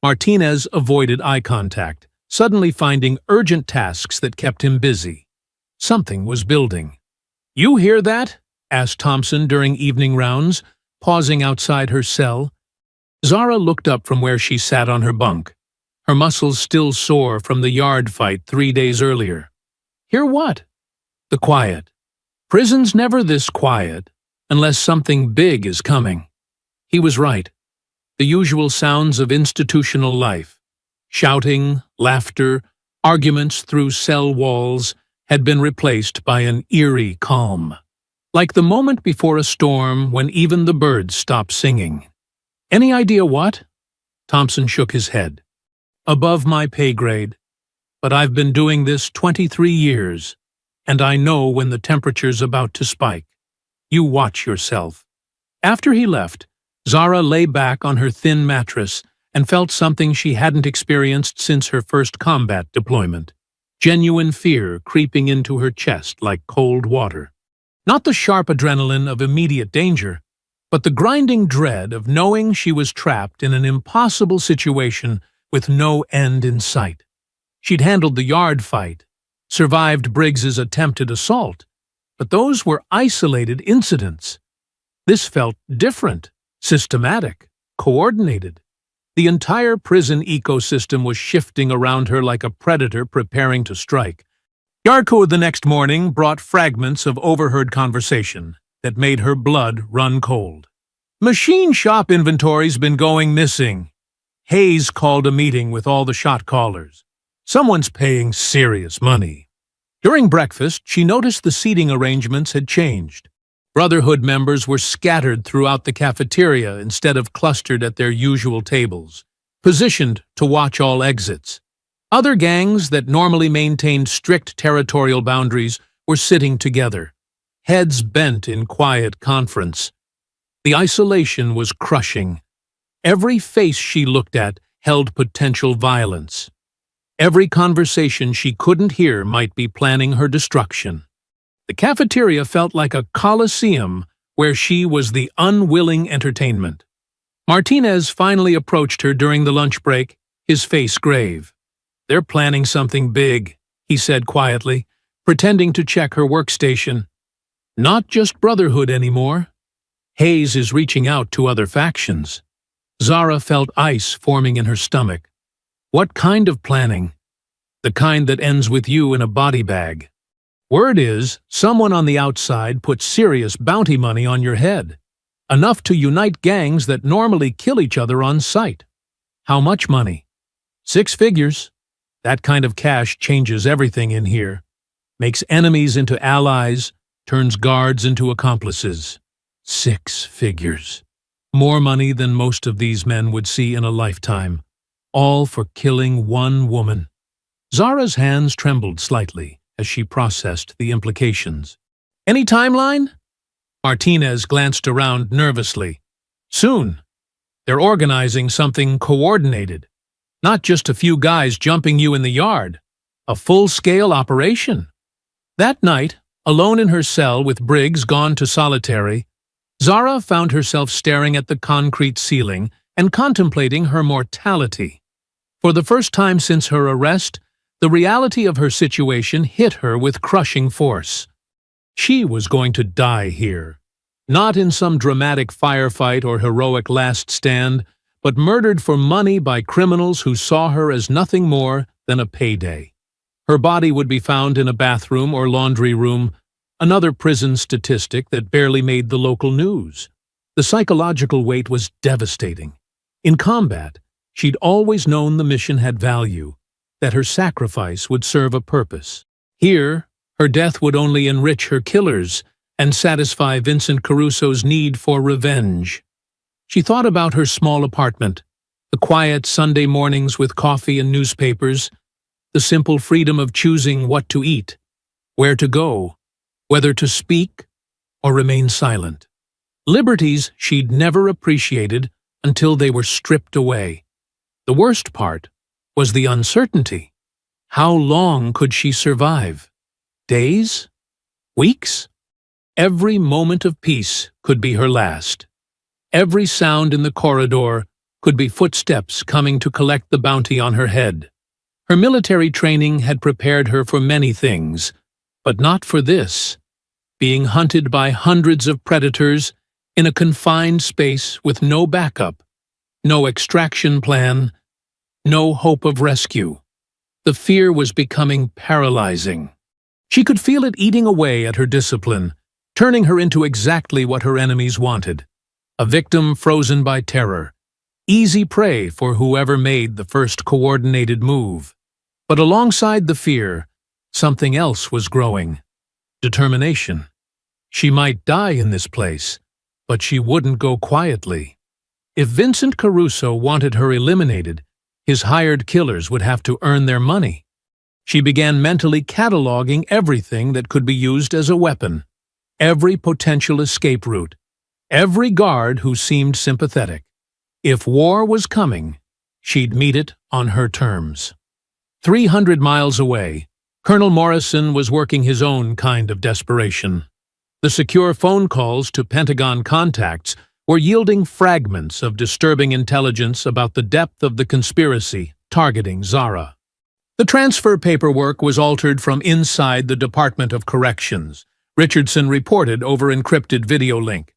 Martinez avoided eye contact, suddenly finding urgent tasks that kept him busy. Something was building. "You hear that?" asked Thompson during evening rounds, pausing outside her cell. Zara looked up from where she sat on her bunk, her muscles still sore from the yard fight 3 days earlier. "Hear what?" "The quiet. Prison's never this quiet, unless something big is coming." He was right. The usual sounds of institutional life, shouting, laughter, arguments through cell walls, had been replaced by an eerie calm, like the moment before a storm when even the birds stop singing. "Any idea what?" Thompson shook his head. "Above my pay grade. But I've been doing this 23 years, and I know when the temperature's about to spike. You watch yourself." After he left, Zara lay back on her thin mattress and felt something she hadn't experienced since her first combat deployment. Genuine fear creeping into her chest like cold water. Not the sharp adrenaline of immediate danger, but the grinding dread of knowing she was trapped in an impossible situation with no end in sight. She'd handled the yard fight, survived Briggs's attempted assault, but those were isolated incidents. This felt different, systematic, coordinated. The entire prison ecosystem was shifting around her like a predator preparing to strike. Yarko the next morning brought fragments of overheard conversation that made her blood run cold. "Machine shop inventory's been going missing." Hayes called a meeting with all the shot callers. Someone's paying serious money. During breakfast, she noticed the seating arrangements had changed. Brotherhood members were scattered throughout the cafeteria instead of clustered at their usual tables, positioned to watch all exits. Other gangs that normally maintained strict territorial boundaries were sitting together, heads bent in quiet conference. The isolation was crushing. Every face she looked at held potential violence. Every conversation she couldn't hear might be planning her destruction. The cafeteria felt like a coliseum where she was the unwilling entertainment. Martinez finally approached her during the lunch break, his face grave. "They're planning something big," he said quietly, pretending to check her workstation. "Not just Brotherhood anymore. Hayes is reaching out to other factions." Zara felt ice forming in her stomach. "What kind of planning?" "The kind that ends with you in a body bag. Word is, someone on the outside put serious bounty money on your head, enough to unite gangs that normally kill each other on sight." "How much money?" "6 figures. That kind of cash changes everything in here. Makes enemies into allies, turns guards into accomplices. 6 figures. More money than most of these men would see in a lifetime. All for killing one woman." Zara's hands trembled slightly as she processed the implications. "Any timeline?" Martinez glanced around nervously. "Soon. They're organizing something coordinated. Not just a few guys jumping you in the yard. A full-scale operation." That night, alone in her cell with Briggs gone to solitary, Zara found herself staring at the concrete ceiling and contemplating her mortality. For the first time since her arrest, the reality of her situation hit her with crushing force. She was going to die here, not in some dramatic firefight or heroic last stand, but murdered for money by criminals who saw her as nothing more than a payday. Her body would be found in a bathroom or laundry room, another prison statistic that barely made the local news. The psychological weight was devastating. In combat, she'd always known the mission had value, that her sacrifice would serve a purpose. Here, her death would only enrich her killers and satisfy Vincent Caruso's need for revenge. She thought about her small apartment, the quiet Sunday mornings with coffee and newspapers, the simple freedom of choosing what to eat, where to go, whether to speak or remain silent. Liberties she'd never appreciated until they were stripped away. The worst part was the uncertainty. How long could she survive? Days? Weeks? Every moment of peace could be her last. Every sound in the corridor could be footsteps coming to collect the bounty on her head. Her military training had prepared her for many things, but not for this. Being hunted by hundreds of predators in a confined space with no backup, no extraction plan, no hope of rescue. The fear was becoming paralyzing. She could feel it eating away at her discipline, turning her into exactly what her enemies wanted. A victim frozen by terror, easy prey for whoever made the first coordinated move. But alongside the fear, something else was growing. Determination. She might die in this place, but she wouldn't go quietly. If Vincent Caruso wanted her eliminated, his hired killers would have to earn their money. She began mentally cataloging everything that could be used as a weapon, every potential escape route, every guard who seemed sympathetic. If war was coming, she'd meet it on her terms. 300 miles away, Colonel Morrison was working his own kind of desperation. The secure phone calls to Pentagon contacts were yielding fragments of disturbing intelligence about the depth of the conspiracy targeting Zara. The transfer paperwork was altered from inside the Department of Corrections, Richardson reported over encrypted video link.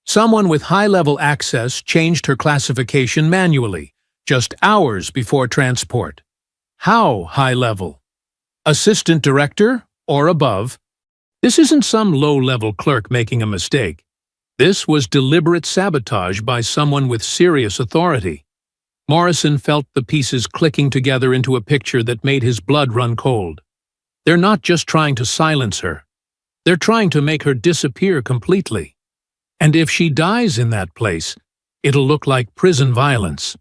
Someone with high-level access changed her classification manually, just hours before transport. How high-level? Assistant director or above? This isn't some low-level clerk making a mistake. This was deliberate sabotage by someone with serious authority. Morrison felt the pieces clicking together into a picture that made his blood run cold. They're not just trying to silence her. They're trying to make her disappear completely. And if she dies in that place, it'll look like prison violence.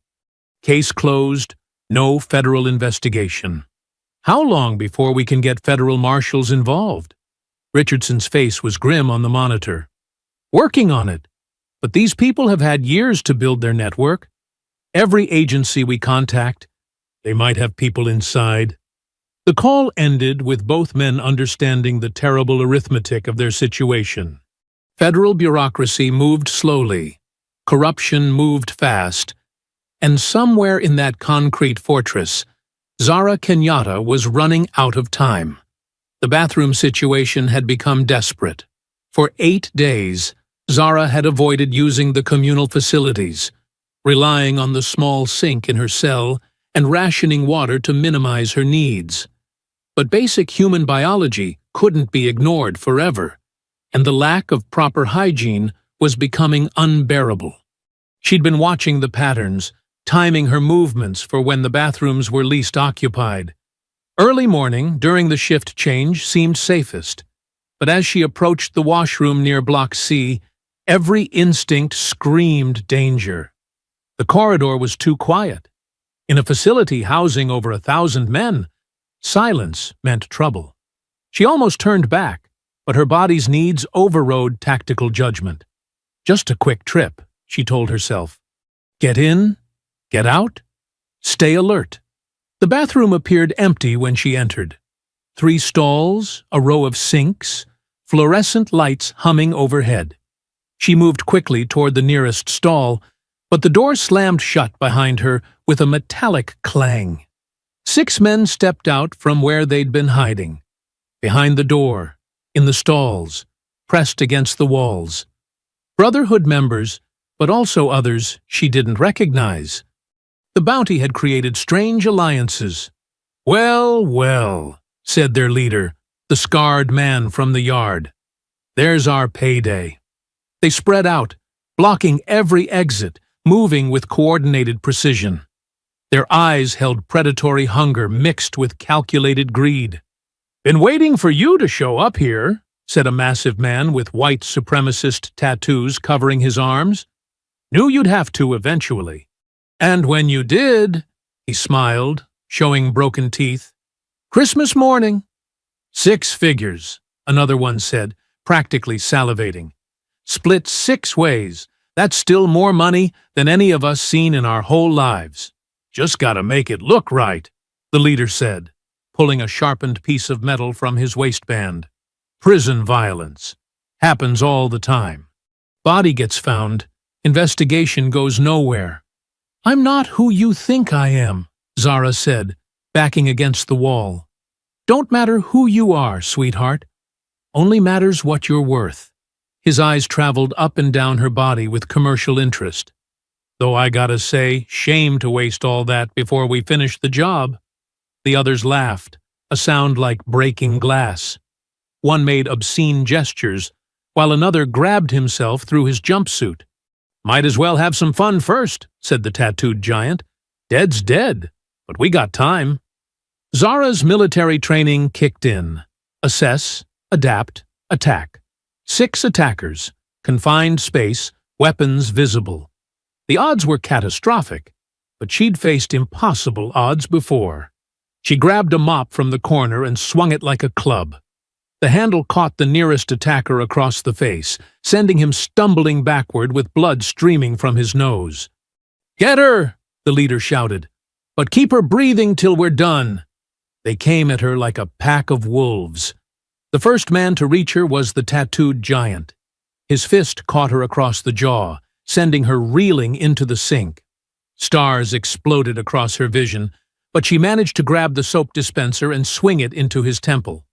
Case closed, no federal investigation. How long before we can get federal marshals involved? Richardson's face was grim on the monitor. Working on it. But these people have had years to build their network. Every agency we contact, they might have people inside. The call ended with both men understanding the terrible arithmetic of their situation. Federal bureaucracy moved slowly, corruption moved fast, and somewhere in that concrete fortress, Zara Kenyatta was running out of time. The bathroom situation had become desperate. For 8 days, Zara had avoided using the communal facilities, relying on the small sink in her cell and rationing water to minimize her needs. But basic human biology couldn't be ignored forever, and the lack of proper hygiene was becoming unbearable. She'd been watching the patterns, timing her movements for when the bathrooms were least occupied. Early morning, during the shift change, seemed safest, but as she approached the washroom near Block C, every instinct screamed danger. The corridor was too quiet. In a facility housing over 1,000 men, silence meant trouble. She almost turned back, but her body's needs overrode tactical judgment. Just a quick trip, she told herself. Get in, get out, stay alert. The bathroom appeared empty when she entered. 3 stalls, a row of sinks, fluorescent lights humming overhead. She moved quickly toward the nearest stall, but the door slammed shut behind her with a metallic clang. 6 men stepped out from where they'd been hiding. Behind the door, in the stalls, pressed against the walls. Brotherhood members, but also others she didn't recognize. The bounty had created strange alliances. Well, well, said their leader, the scarred man from the yard. There's our payday. They spread out, blocking every exit, moving with coordinated precision. Their eyes held predatory hunger mixed with calculated greed. Been waiting for you to show up here, said a massive man with white supremacist tattoos covering his arms. Knew you'd have to eventually. And when you did, he smiled, showing broken teeth. Christmas morning. 6 figures, another one said, practically salivating. Split 6 ways. That's still more money than any of us seen in our whole lives. Just gotta make it look right, the leader said, pulling a sharpened piece of metal from his waistband. Prison violence. Happens all the time. Body gets found. Investigation goes nowhere. "I'm not who you think I am," Zara said, backing against the wall. "Don't matter who you are, sweetheart. Only matters what you're worth." His eyes traveled up and down her body with commercial interest. "Though I gotta say, shame to waste all that before we finish the job." The others laughed, a sound like breaking glass. One made obscene gestures, while another grabbed himself through his jumpsuit. "Might as well have some fun first," said the tattooed giant. "Dead's dead, but we got time." Zara's military training kicked in. Assess, adapt, attack. 6 attackers, confined space, weapons visible. The odds were catastrophic, but she'd faced impossible odds before. She grabbed a mop from the corner and swung it like a club. The handle caught the nearest attacker across the face, sending him stumbling backward with blood streaming from his nose. "Get her!" the leader shouted. "But keep her breathing till we're done." They came at her like a pack of wolves. The first man to reach her was the tattooed giant. His fist caught her across the jaw, sending her reeling into the sink. Stars exploded across her vision, but she managed to grab the soap dispenser and swing it into his temple.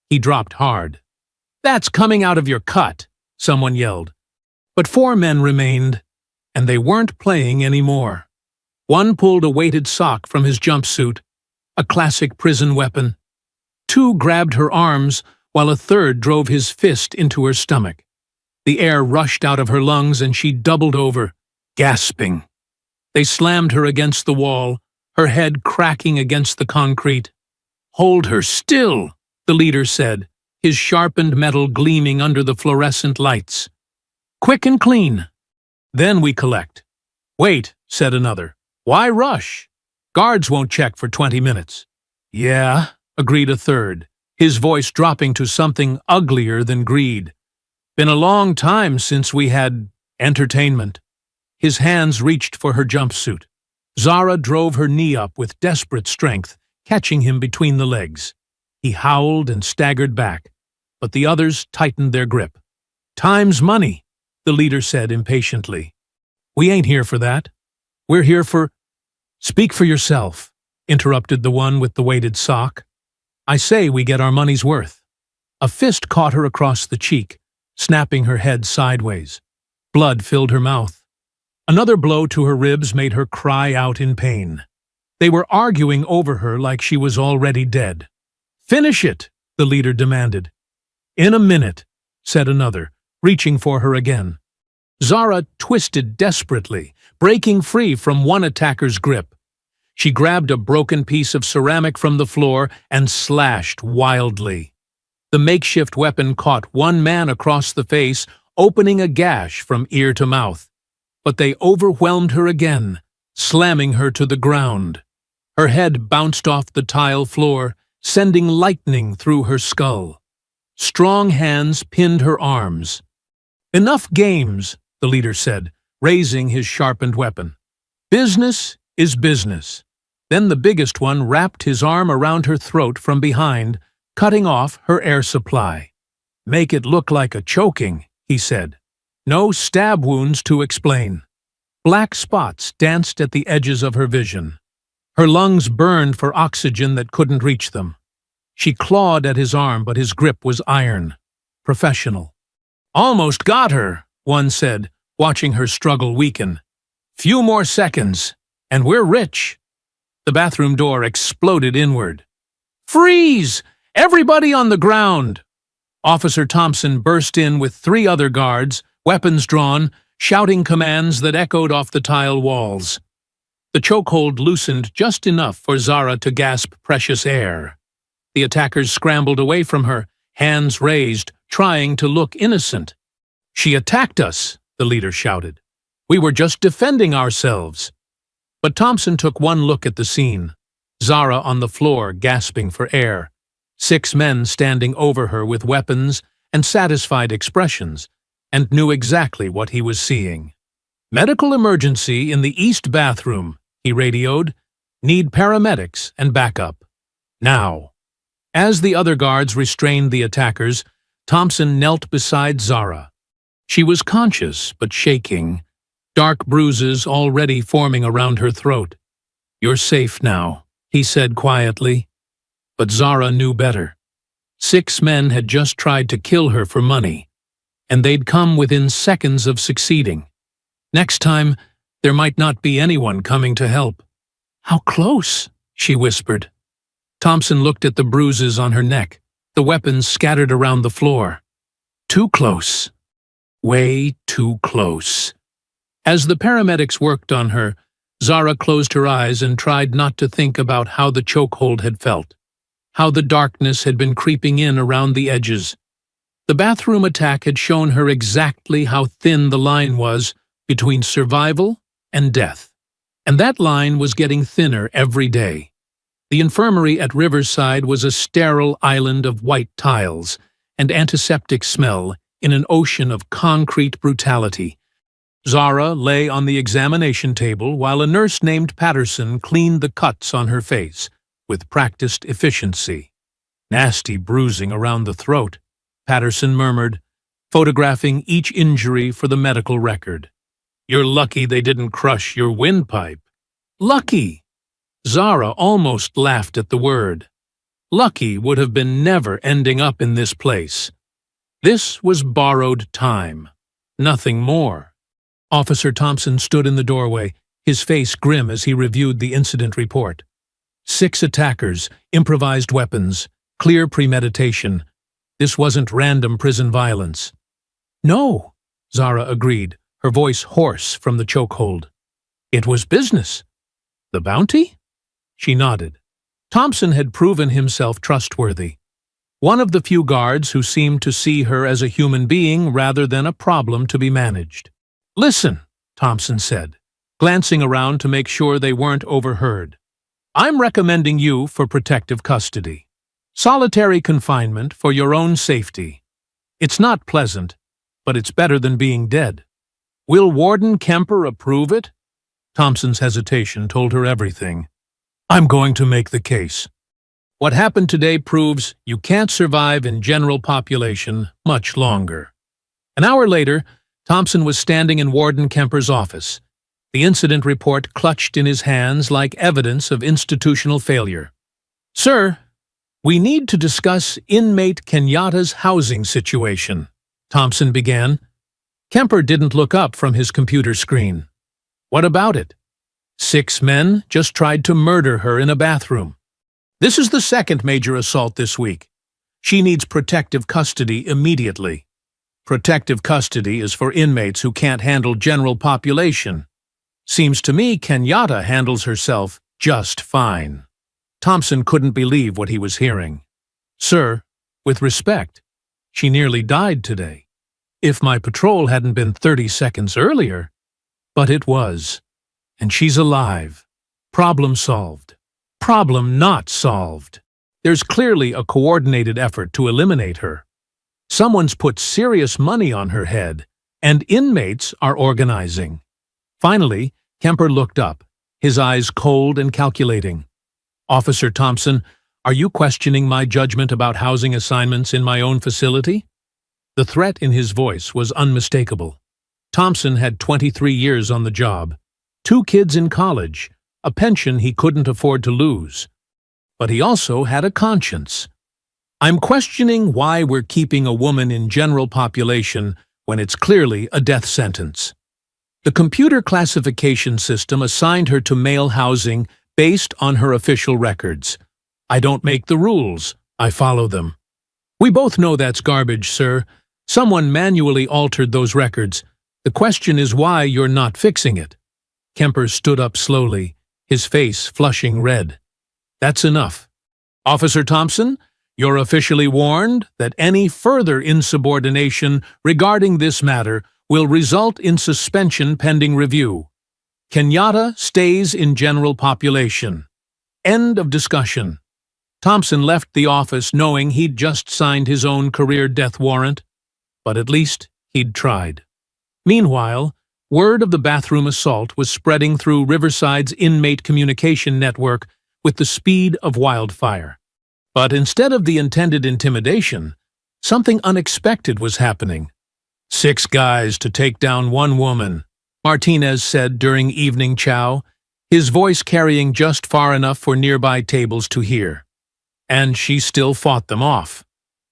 He dropped hard. "That's coming out of your cut," someone yelled. But 4 men remained, and they weren't playing anymore. One pulled a weighted sock from his jumpsuit, a classic prison weapon. 2 grabbed her arms, while a third drove his fist into her stomach. The air rushed out of her lungs and she doubled over, gasping. They slammed her against the wall, her head cracking against the concrete. "Hold her still," the leader said, his sharpened metal gleaming under the fluorescent lights. "Quick and clean. Then we collect." "Wait," said another. "Why rush? Guards won't check for 20 minutes. "Yeah," agreed a third, his voice dropping to something uglier than greed. "Been a long time since we had entertainment." His hands reached for her jumpsuit. Zara drove her knee up with desperate strength, catching him between the legs. He howled and staggered back, but the others tightened their grip. "Time's money," the leader said impatiently. "We ain't here for that. We're here for—" "Speak for yourself," interrupted the one with the weighted sock. "I say we get our money's worth." A fist caught her across the cheek, snapping her head sideways. Blood filled her mouth. Another blow to her ribs made her cry out in pain. They were arguing over her like she was already dead. "Finish it," the leader demanded. "In a minute," said another, reaching for her again. Zara twisted desperately, breaking free from one attacker's grip. She grabbed a broken piece of ceramic from the floor and slashed wildly. The makeshift weapon caught one man across the face, opening a gash from ear to mouth. But they overwhelmed her again, slamming her to the ground. Her head bounced off the tile floor, sending lightning through her skull. Strong hands pinned her arms. "Enough games," the leader said, raising his sharpened weapon. "Business is business." Then the biggest one wrapped his arm around her throat from behind, cutting off her air supply. "Make it look like a choking," he said. "No stab wounds to explain." Black spots danced at the edges of her vision. Her lungs burned for oxygen that couldn't reach them. She clawed at his arm, but his grip was iron. Professional. "Almost got her," one said, watching her struggle weaken. "Few more seconds, and we're rich." The bathroom door exploded inward. "Freeze! Everybody on the ground!" Officer Thompson burst in with 3 other guards, weapons drawn, shouting commands that echoed off the tile walls. The chokehold loosened just enough for Zara to gasp precious air. The attackers scrambled away from her, hands raised, trying to look innocent. "She attacked us," the leader shouted. "We were just defending ourselves." But Thompson took one look at the scene. Zara on the floor, gasping for air. 6 men standing over her with weapons and satisfied expressions, and knew exactly what he was seeing. "Medical emergency in the east bathroom," he radioed. "Need paramedics and backup. Now." As the other guards restrained the attackers, Thompson knelt beside Zara. She was conscious but shaking. dark bruises already forming around her throat. "You're safe now," he said quietly. But Zara knew better. 6 men had just tried to kill her for money, and they'd come within seconds of succeeding. Next time, there might not be anyone coming to help. "How close?" she whispered. Thompson looked at the bruises on her neck, the weapons scattered around the floor. Too close. Way too close. As the paramedics worked on her, Zara closed her eyes and tried not to think about how the chokehold had felt, how the darkness had been creeping in around the edges. The bathroom attack had shown her exactly how thin the line was between survival and death. And that line was getting thinner every day. The infirmary at Riverside was a sterile island of white tiles and antiseptic smell in an ocean of concrete brutality. Zara lay on the examination table while a nurse named Patterson cleaned the cuts on her face with practiced efficiency. "Nasty bruising around the throat," Patterson murmured, photographing each injury for the medical record. "You're lucky they didn't crush your windpipe." Lucky! Zara almost laughed at the word. Lucky would have been never ending up in this place. This was borrowed time, nothing more. Officer Thompson stood in the doorway, his face grim as he reviewed the incident report. 6 attackers, improvised weapons, clear premeditation. This wasn't random prison violence. "No," Zara agreed, her voice hoarse from the chokehold. "It was business." "The bounty?" She nodded. Thompson had proven himself trustworthy. One of the few guards who seemed to see her as a human being rather than a problem to be managed. "Listen," Thompson said, glancing around to make sure they weren't overheard. "I'm recommending you for protective custody. Solitary confinement for your own safety. It's not pleasant, but it's better than being dead. Will Warden Kemper approve it?" Thompson's hesitation told her everything. "I'm going to make the case. What happened today proves you can't survive in general population much longer." An hour later, Thompson was standing in Warden Kemper's office, the incident report clutched in his hands like evidence of institutional failure. "Sir, we need to discuss inmate Kenyatta's housing situation," Thompson began. Kemper didn't look up from his computer screen. "What about it?" 6 men just tried to murder her in a bathroom. This is the 2nd major assault this week. She needs protective custody immediately. Protective custody is for inmates who can't handle general population. Seems to me Kenyatta handles herself just fine. Thompson couldn't believe what he was hearing. "Sir, with respect, she nearly died today. If my patrol hadn't been 30 seconds earlier, but it was. And she's alive. Problem solved. Problem not solved. There's clearly a coordinated effort to eliminate her. Someone's put serious money on her head, and inmates are organizing." Finally, Kemper looked up, his eyes cold and calculating. "Officer Thompson, are you questioning my judgment about housing assignments in my own facility?" The threat in his voice was unmistakable. Thompson had 23 years on the job, 2 kids in college, a pension he couldn't afford to lose. But he also had a conscience. "I'm questioning why we're keeping a woman in general population when it's clearly a death sentence. The computer classification system assigned her to male housing based on her official records. I don't make the rules, I follow them. We both know that's garbage, sir. Someone manually altered those records. The question is why you're not fixing it." Kemper stood up slowly, his face flushing red. "That's enough. Officer Thompson, you're officially warned that any further insubordination regarding this matter will result in suspension pending review. Kenyatta stays in general population. End of discussion." Thompson left the office knowing he'd just signed his own career death warrant, but at least he'd tried. Meanwhile, word of the bathroom assault was spreading through Riverside's inmate communication network with the speed of wildfire. But instead of the intended intimidation, something unexpected was happening. 6 guys to take down 1 woman. Martinez said during evening chow, his voice carrying just far enough for nearby tables to hear. And she still fought them off.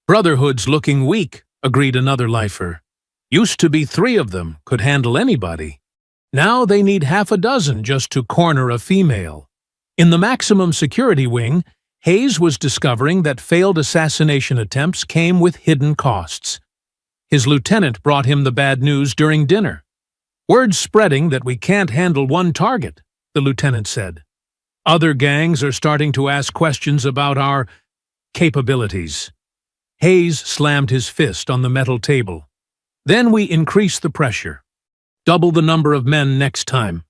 Brotherhood's looking weak, agreed another lifer. Used to be 3 of them could handle anybody. Now they need half a dozen just to corner a female. In the maximum security wing, Hayes was discovering that failed assassination attempts came with hidden costs. His lieutenant brought him the bad news during dinner. Word's spreading that we can't handle one target, the lieutenant said. Other gangs are starting to ask questions about our capabilities. Hayes slammed his fist on the metal table. Then we increase the pressure. Double the number of men next time.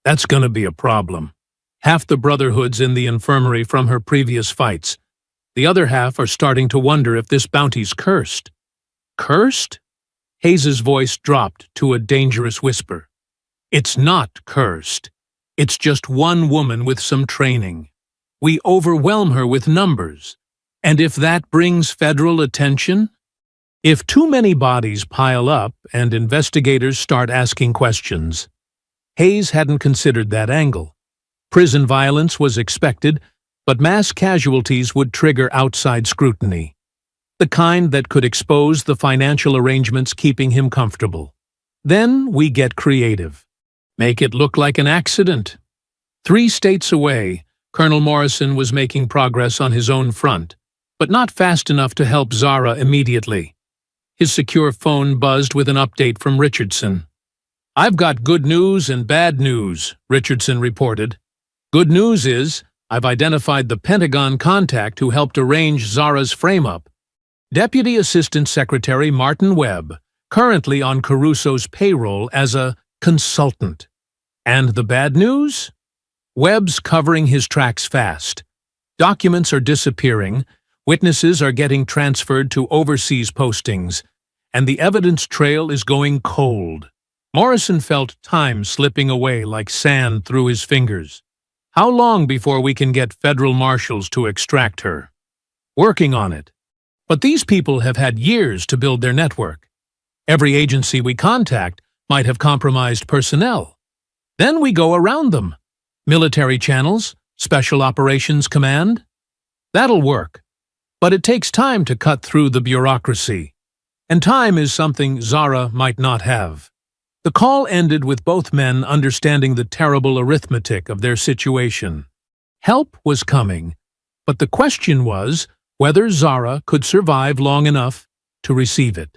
That's gonna be a problem. Half the Brotherhood's in the infirmary from her previous fights. The other half are starting to wonder if this bounty's cursed. Cursed? Hayes's voice dropped to a dangerous whisper. It's not cursed. It's just one woman with some training. We overwhelm her with numbers. And if that brings federal attention? If too many bodies pile up and investigators start asking questions. Hayes hadn't considered that angle. Prison violence was expected, but mass casualties would trigger outside scrutiny. The kind that could expose the financial arrangements keeping him comfortable. Then we get creative. Make it look like an accident. 3 states away, Colonel Morrison was making progress on his own front, but not fast enough to help Zara immediately. His secure phone buzzed with an update from Richardson. I've got good news and bad news, Richardson reported. Good news is, I've identified the Pentagon contact who helped arrange Zara's frame-up. Deputy Assistant Secretary Martin Webb, currently on Caruso's payroll as a consultant. And the bad news? Webb's covering his tracks fast. Documents are disappearing, witnesses are getting transferred to overseas postings, and the evidence trail is going cold. Morrison felt time slipping away like sand through his fingers. How long before we can get federal marshals to extract her? Working on it. But these people have had years to build their network. Every agency we contact might have compromised personnel. Then we go around them. Military channels, Special Operations Command. That'll work. But it takes time to cut through the bureaucracy. And time is something Zara might not have. The call ended with both men understanding the terrible arithmetic of their situation. Help was coming, but the question was whether Zara could survive long enough to receive it.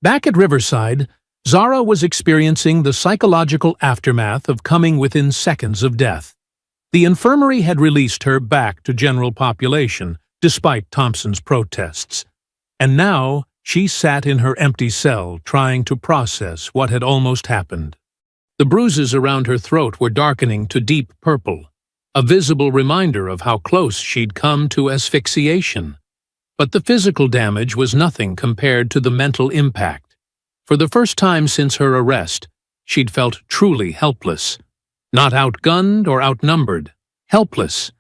Back at Riverside, Zara was experiencing the psychological aftermath of coming within seconds of death. The infirmary had released her back to general population, despite Thompson's protests. And now she sat in her empty cell trying to process what had almost happened. The bruises around her throat were darkening to deep purple, a visible reminder of how close she'd come to asphyxiation. But the physical damage was nothing compared to the mental impact. For the first time since her arrest, she'd felt truly helpless. Not outgunned or outnumbered. Helpless.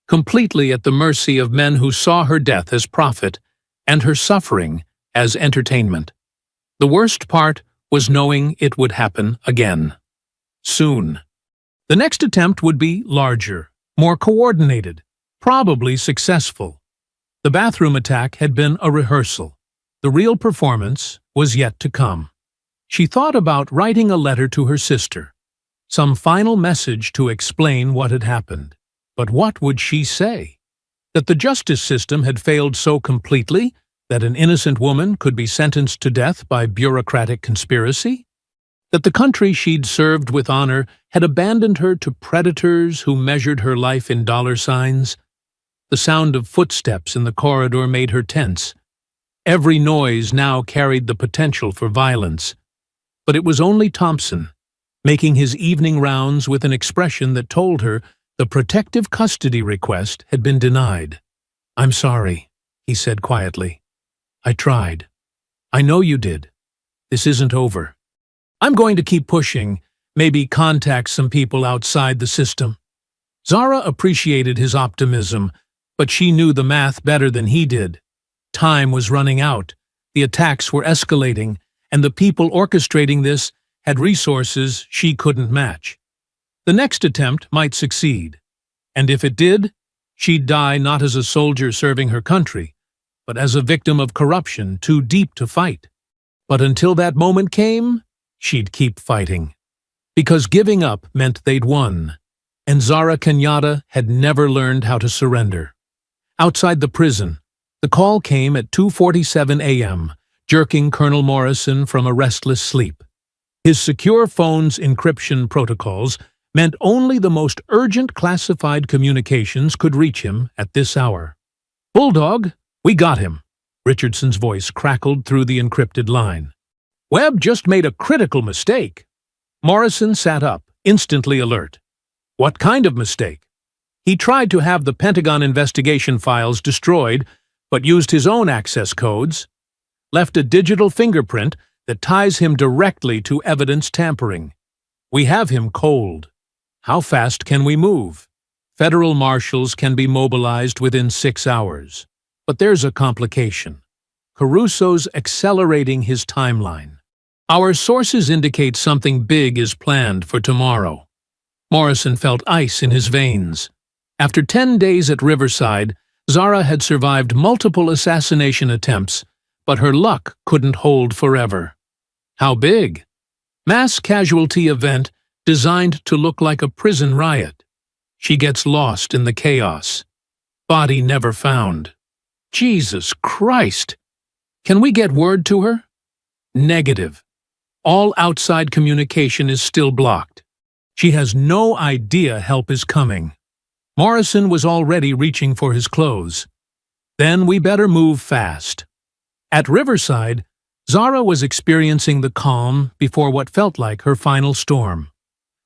Completely at the mercy of men who saw her death as profit and her suffering as entertainment. The worst part was knowing it would happen again. Soon. The next attempt would be larger, more coordinated, probably successful. The bathroom attack had been a rehearsal. The real performance was yet to come. She thought about writing a letter to her sister, some final message to explain what had happened. But what would she say? That the justice system had failed so completely that an innocent woman could be sentenced to death by bureaucratic conspiracy? That the country she'd served with honor had abandoned her to predators who measured her life in dollar signs? The sound of footsteps in the corridor made her tense. Every noise now carried the potential for violence. But it was only Thompson, making his evening rounds with an expression that told her the protective custody request had been denied. "I'm sorry," he said quietly. "I tried. I know you did. This isn't over. I'm going to keep pushing, maybe contact some people outside the system." Zara appreciated his optimism, but she knew the math better than he did. Time was running out, the attacks were escalating, and the people orchestrating this had resources she couldn't match. The next attempt might succeed, and if it did, she'd die not as a soldier serving her country, but as a victim of corruption too deep to fight. But until that moment came, she'd keep fighting. Because giving up meant they'd won, and Zara Kenyatta had never learned how to surrender. Outside the prison, the call came at 2:47 a.m., jerking Colonel Morrison from a restless sleep. His secure phone's encryption protocols meant only the most urgent classified communications could reach him at this hour. "Bulldog, we got him," Richardson's voice crackled through the encrypted line. "Webb just made a critical mistake." Morrison sat up, instantly alert. What kind of mistake? He tried to have the Pentagon investigation files destroyed, but used his own access codes, left a digital fingerprint that ties him directly to evidence tampering. We have him cold. How fast can we move? Federal marshals can be mobilized within 6 hours. But there's a complication. Caruso's accelerating his timeline. Our sources indicate something big is planned for tomorrow. Morrison felt ice in his veins. After 10 days at Riverside, Zara had survived multiple assassination attempts, but her luck couldn't hold forever. How big? Mass casualty event designed to look like a prison riot. She gets lost in the chaos. Body never found. Jesus Christ! Can we get word to her? Negative. All outside communication is still blocked. She has no idea help is coming. Morrison was already reaching for his clothes. Then we better move fast. At Riverside, Zara was experiencing the calm before what felt like her final storm.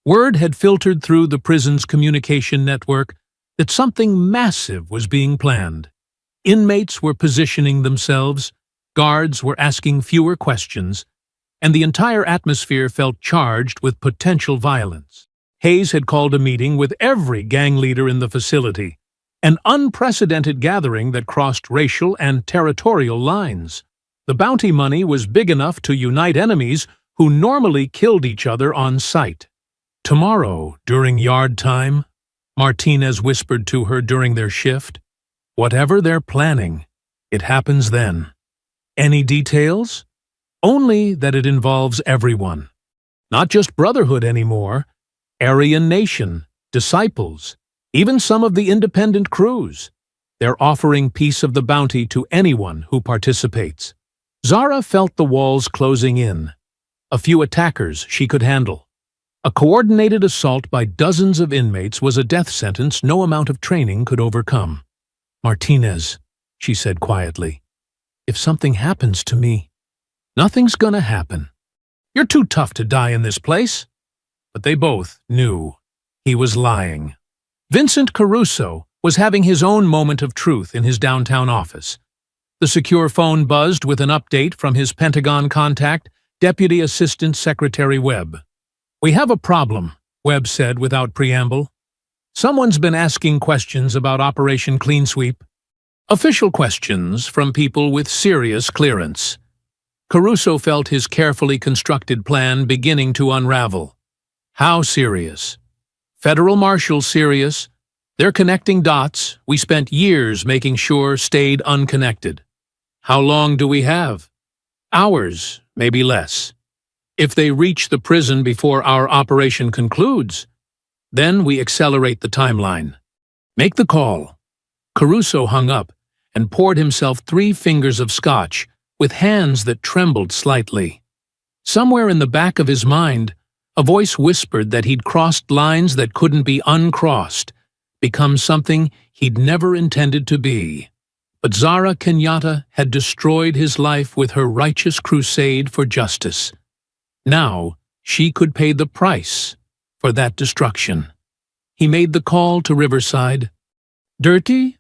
Word had filtered through the prison's communication network that something massive was being planned. Inmates were positioning themselves, guards were asking fewer questions, and the entire atmosphere felt charged with potential violence. Hayes had called a meeting with every gang leader in the facility, an unprecedented gathering that crossed racial and territorial lines. The bounty money was big enough to unite enemies who normally killed each other on sight. "Tomorrow, during yard time," Martinez whispered to her during their shift, "whatever they're planning, it happens then." Any details? Only that it involves everyone. Not just Brotherhood anymore, Aryan Nation, Disciples, even some of the independent crews. They're offering piece of the bounty to anyone who participates. Zara felt the walls closing in. A few attackers she could handle. A coordinated assault by dozens of inmates was a death sentence no amount of training could overcome. "Martinez," she said quietly, "if something happens to me..." "Nothing's gonna happen. You're too tough to die in this place." But they both knew he was lying. Vincent Caruso was having his own moment of truth in his downtown office. The secure phone buzzed with an update from his Pentagon contact, Deputy Assistant Secretary Webb. "We have a problem," Webb said without preamble. "Someone's been asking questions about Operation Clean Sweep. Official questions from people with serious clearance." Caruso felt his carefully constructed plan beginning to unravel. How serious? Federal marshals serious. They're connecting dots we spent years making sure stayed unconnected. How long do we have? Hours, maybe less. If they reach the prison before our operation concludes, then we accelerate the timeline. Make the call. Caruso hung up and poured himself 3 fingers of scotch with hands that trembled slightly. Somewhere in the back of his mind, a voice whispered that he'd crossed lines that couldn't be uncrossed, become something he'd never intended to be. But Zara Kenyatta had destroyed his life with her righteous crusade for justice. Now she could pay the price for that destruction. He made the call to Riverside. "Dirty?"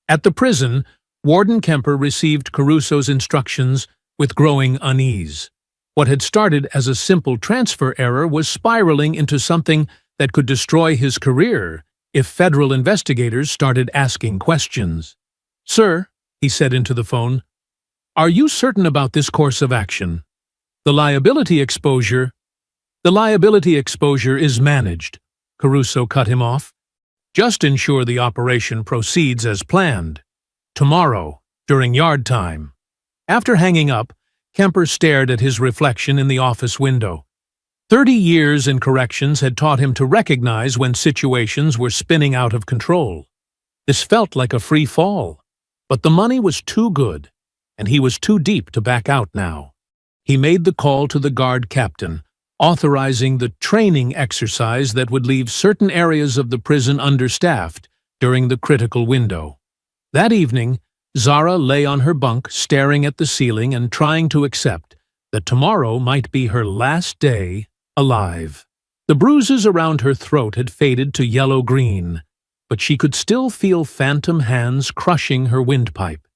At the prison, Warden Kemper received Caruso's instructions with growing unease. What had started as a simple transfer error was spiraling into something that could destroy his career if federal investigators started asking questions. "Sir," he said into the phone, "are you certain about this course of action? The liability exposure..." The liability exposure is managed, Caruso cut him off. Just ensure the operation proceeds as planned. Tomorrow, during yard time. After hanging up, Kemper stared at his reflection in the office window. 30 years in corrections had taught him to recognize when situations were spinning out of control. This felt like a free fall, but the money was too good, and he was too deep to back out now. He made the call to the guard captain, authorizing the training exercise that would leave certain areas of the prison understaffed during the critical window. That evening, Zara lay on her bunk staring at the ceiling and trying to accept that tomorrow might be her last day alive. The bruises around her throat had faded to yellow-green, but she could still feel phantom hands crushing her windpipe.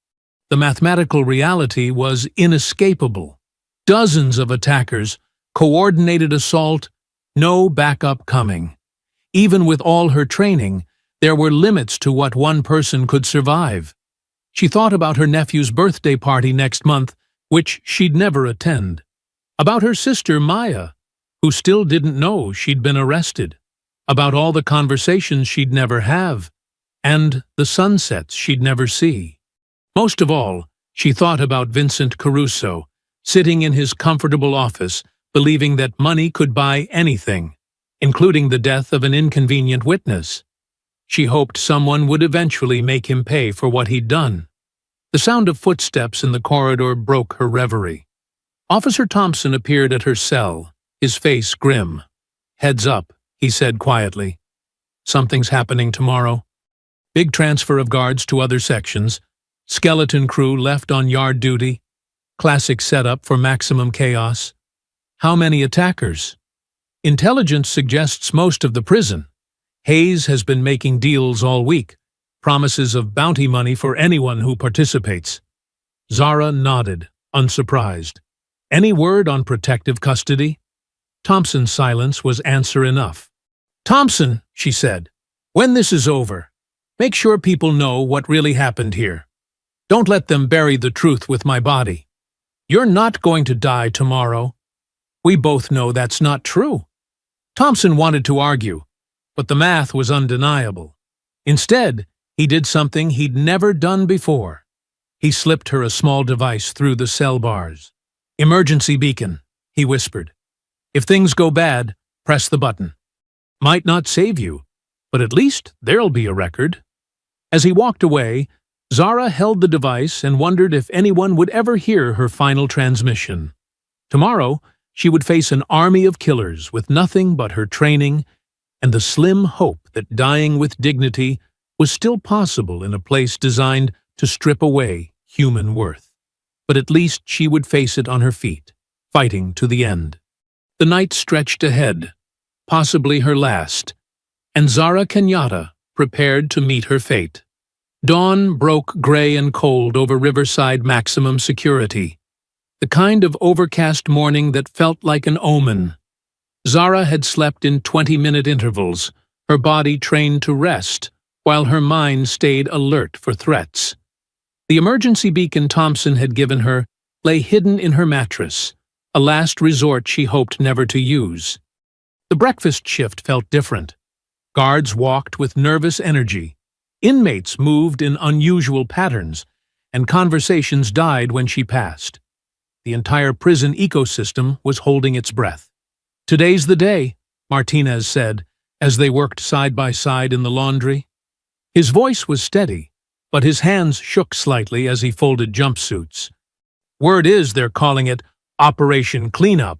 The mathematical reality was inescapable. Dozens of attackers, coordinated assault, no backup coming. Even with all her training, there were limits to what one person could survive. She thought about her nephew's birthday party next month, which she'd never attend. About her sister Maya, who still didn't know she'd been arrested. About all the conversations she'd never have, and the sunsets she'd never see. Most of all, she thought about Vincent Caruso, sitting in his comfortable office, believing that money could buy anything, including the death of an inconvenient witness. She hoped someone would eventually make him pay for what he'd done. The sound of footsteps in the corridor broke her reverie. Officer Thompson appeared at her cell, his face grim. "Heads up," he said quietly. "Something's happening tomorrow." Big transfer of guards to other sections. Skeleton crew left on yard duty. Classic setup for maximum chaos. How many attackers? Intelligence suggests most of the prison. Hayes has been making deals all week. Promises of bounty money for anyone who participates. Zara nodded, unsurprised. Any word on protective custody? Thompson's silence was answer enough. "Thompson," she said, "when this is over, make sure people know what really happened here. Don't let them bury the truth with my body. You're not going to die tomorrow." We both know that's not true. Thompson wanted to argue, but the math was undeniable. Instead, he did something he'd never done before. He slipped her a small device through the cell bars. "Emergency beacon," he whispered. "If things go bad, press the button. Might not save you, but at least there'll be a record." As he walked away, Zara held the device and wondered if anyone would ever hear her final transmission. Tomorrow, she would face an army of killers with nothing but her training and the slim hope that dying with dignity was still possible in a place designed to strip away human worth. But at least she would face it on her feet, fighting to the end. The night stretched ahead, possibly her last, and Zara Kenyatta prepared to meet her fate. Dawn broke gray and cold over Riverside maximum security, the kind of overcast morning that felt like an omen. Zara had slept in 20-minute intervals, her body trained to rest, while her mind stayed alert for threats. The emergency beacon Thompson had given her lay hidden in her mattress, a last resort she hoped never to use. The breakfast shift felt different. Guards walked with nervous energy. Inmates moved in unusual patterns, and conversations died when she passed. The entire prison ecosystem was holding its breath. "Today's the day," Martinez said, as they worked side by side in the laundry. His voice was steady, but his hands shook slightly as he folded jumpsuits. "Word is they're calling it Operation Cleanup."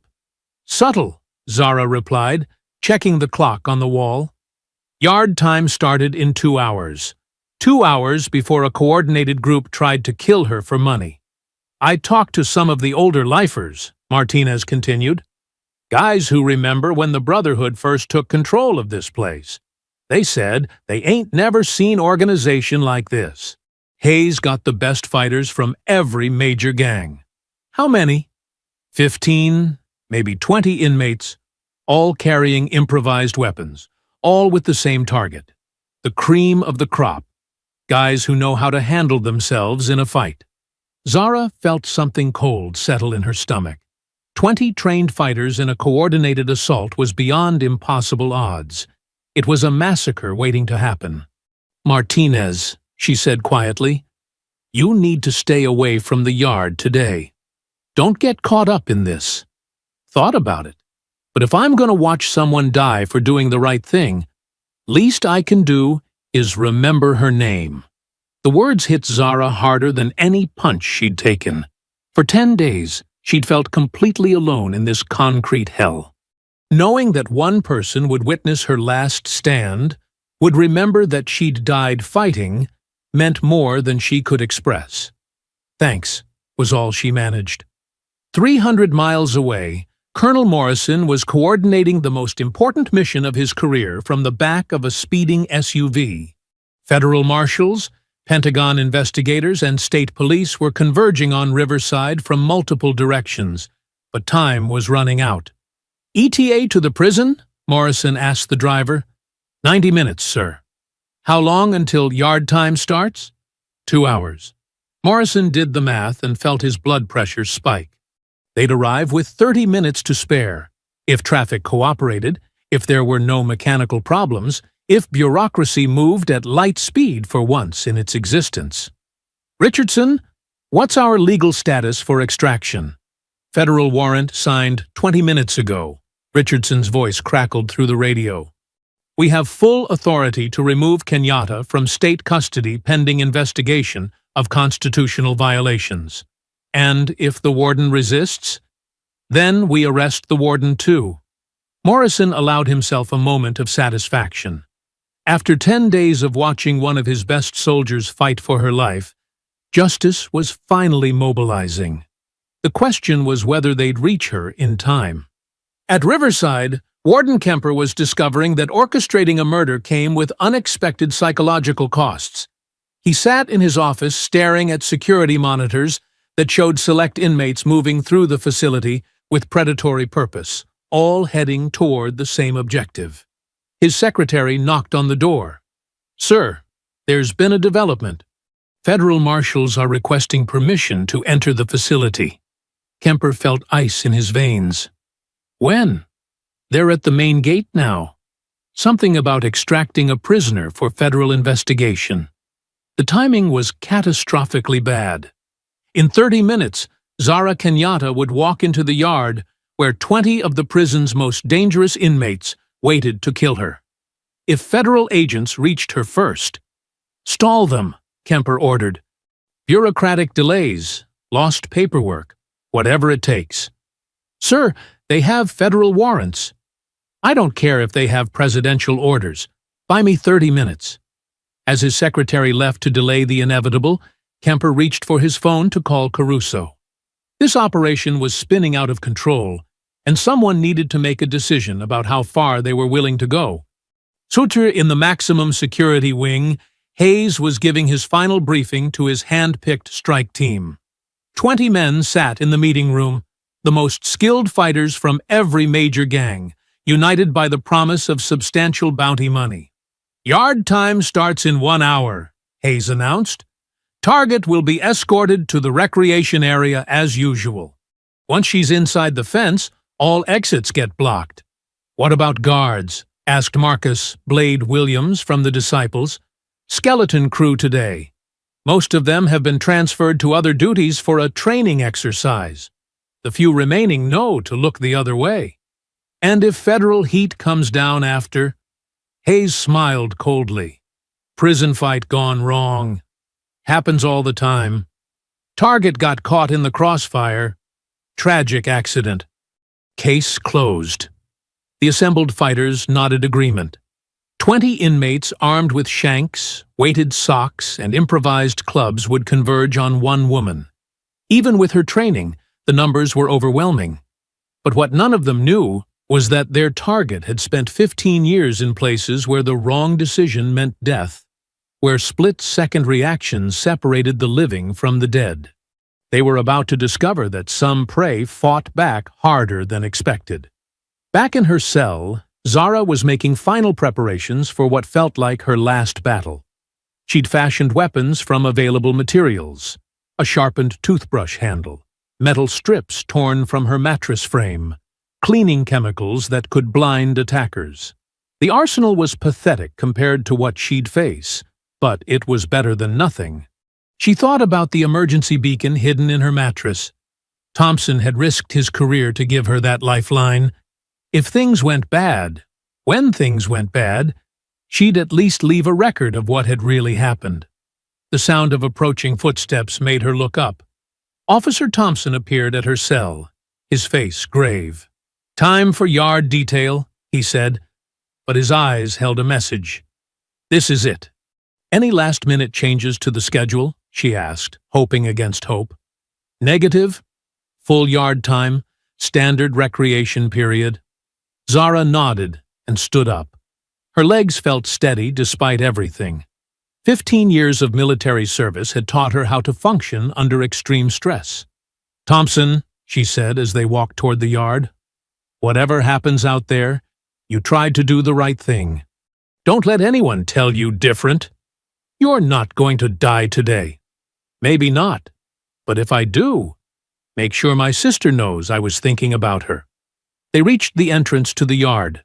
"Subtle," Zara replied, checking the clock on the wall. Yard time started in 2 hours. 2 hours before a coordinated group tried to kill her for money. "I talked to some of the older lifers," Martinez continued. "Guys who remember when the Brotherhood first took control of this place. They said they ain't never seen organization like this. Hayes got the best fighters from every major gang." "How many?" 15, maybe 20 inmates, all carrying improvised weapons, all with the same target. The cream of the crop. Guys who know how to handle themselves in a fight. Zara felt something cold settle in her stomach. 20 trained fighters in a coordinated assault was beyond impossible odds. It was a massacre waiting to happen. "Martinez," she said quietly, "you need to stay away from the yard today. Don't get caught up in this." Thought about it. But if I'm going to watch someone die for doing the right thing, least I can do is remember her name. The words hit Zara harder than any punch she'd taken. For 10 days, she'd felt completely alone in this concrete hell. Knowing that one person would witness her last stand, would remember that she'd died fighting, meant more than she could express. "Thanks," was all she managed. 300 miles away, Colonel Morrison was coordinating the most important mission of his career from the back of a speeding SUV. Federal marshals, Pentagon investigators, and state police were converging on Riverside from multiple directions, but time was running out. "ETA to the prison?" Morrison asked the driver. 90 minutes, sir." "How long until yard time starts?" 2 hours. Morrison did the math and felt his blood pressure spike. They'd arrive with 30 minutes to spare, if traffic cooperated, if there were no mechanical problems, if bureaucracy moved at light speed for once in its existence. "Richardson, what's our legal status for extraction?" "Federal warrant signed 20 minutes ago," Richardson's voice crackled through the radio. "We have full authority to remove Kenyatta from state custody pending investigation of constitutional violations. And if the warden resists, then we arrest the warden too." Morrison allowed himself a moment of satisfaction. After 10 days of watching one of his best soldiers fight for her life, justice was finally mobilizing. The question was whether they'd reach her in time. At Riverside, Warden Kemper was discovering that orchestrating a murder came with unexpected psychological costs. He sat in his office staring at security monitors that showed select inmates moving through the facility with predatory purpose, all heading toward the same objective. His secretary knocked on the door. "Sir, there's been a development. Federal marshals are requesting permission to enter the facility." Kemper felt ice in his veins. "When?" "They're at the main gate now. Something about extracting a prisoner for federal investigation." The timing was catastrophically bad. In 30 minutes, Zara Kenyatta would walk into the yard where 20 of the prison's most dangerous inmates waited to kill her. If federal agents reached her first— "Stall them," Kemper ordered. "Bureaucratic delays, lost paperwork, whatever it takes." "Sir, they have federal warrants." "I don't care if they have presidential orders. Buy me 30 minutes. As his secretary left to delay the inevitable, Kemper reached for his phone to call Caruso. This operation was spinning out of control, and someone needed to make a decision about how far they were willing to go. Suter in the maximum security wing, Hayes was giving his final briefing to his hand-picked strike team. 20 men sat in the meeting room, the most skilled fighters from every major gang, united by the promise of substantial bounty money. "Yard time starts in 1 hour, Hayes announced. "Target will be escorted to the recreation area as usual. Once she's inside the fence, all exits get blocked." "What about guards?" asked Marcus Blade Williams from the Disciples. "Skeleton crew today. Most of them have been transferred to other duties for a training exercise. The few remaining know to look the other way." "And if federal heat comes down after?" Hayes smiled coldly. "Prison fight gone wrong. Happens all the time. Target got caught in the crossfire. Tragic accident. Case closed." The assembled fighters nodded agreement. 20 inmates armed with shanks, weighted socks, and improvised clubs would converge on one woman. Even with her training, the numbers were overwhelming. But what none of them knew was that their target had spent 15 years in places where the wrong decision meant death, where split-second reactions separated the living from the dead. They were about to discover that some prey fought back harder than expected. Back in her cell, Zara was making final preparations for what felt like her last battle. She'd fashioned weapons from available materials: a sharpened toothbrush handle, metal strips torn from her mattress frame, cleaning chemicals that could blind attackers. The arsenal was pathetic compared to what she'd face, but it was better than nothing. She thought about the emergency beacon hidden in her mattress. Thompson had risked his career to give her that lifeline. If things went bad, when things went bad, she'd at least leave a record of what had really happened. The sound of approaching footsteps made her look up. Officer Thompson appeared at her cell, his face grave. "Time for yard detail," he said, but his eyes held a message. "This is it." "Any last-minute changes to the schedule?" she asked, hoping against hope. "Negative. Full yard time, standard recreation period." Zara nodded and stood up. Her legs felt steady despite everything. 15 years of military service had taught her how to function under extreme stress. "Thompson," she said as they walked toward the yard, "whatever happens out there, you tried to do the right thing. Don't let anyone tell you different. You're not going to die today." "Maybe not, but if I do, make sure my sister knows I was thinking about her." They reached the entrance to the yard.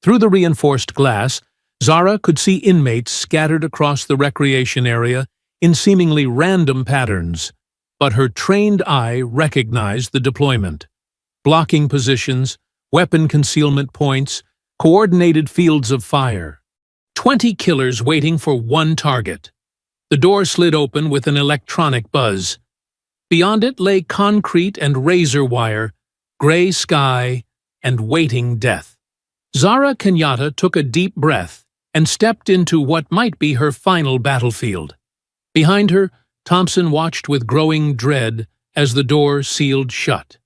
Through the reinforced glass, Zara could see inmates scattered across the recreation area in seemingly random patterns, but her trained eye recognized the deployment. Blocking positions, weapon concealment points, coordinated fields of fire. 20 killers waiting for one target. The door slid open with an electronic buzz. Beyond it lay concrete and razor wire, gray sky, and waiting death. Zara Kenyatta took a deep breath and stepped into what might be her final battlefield. Behind her, Thompson watched with growing dread as the door sealed shut.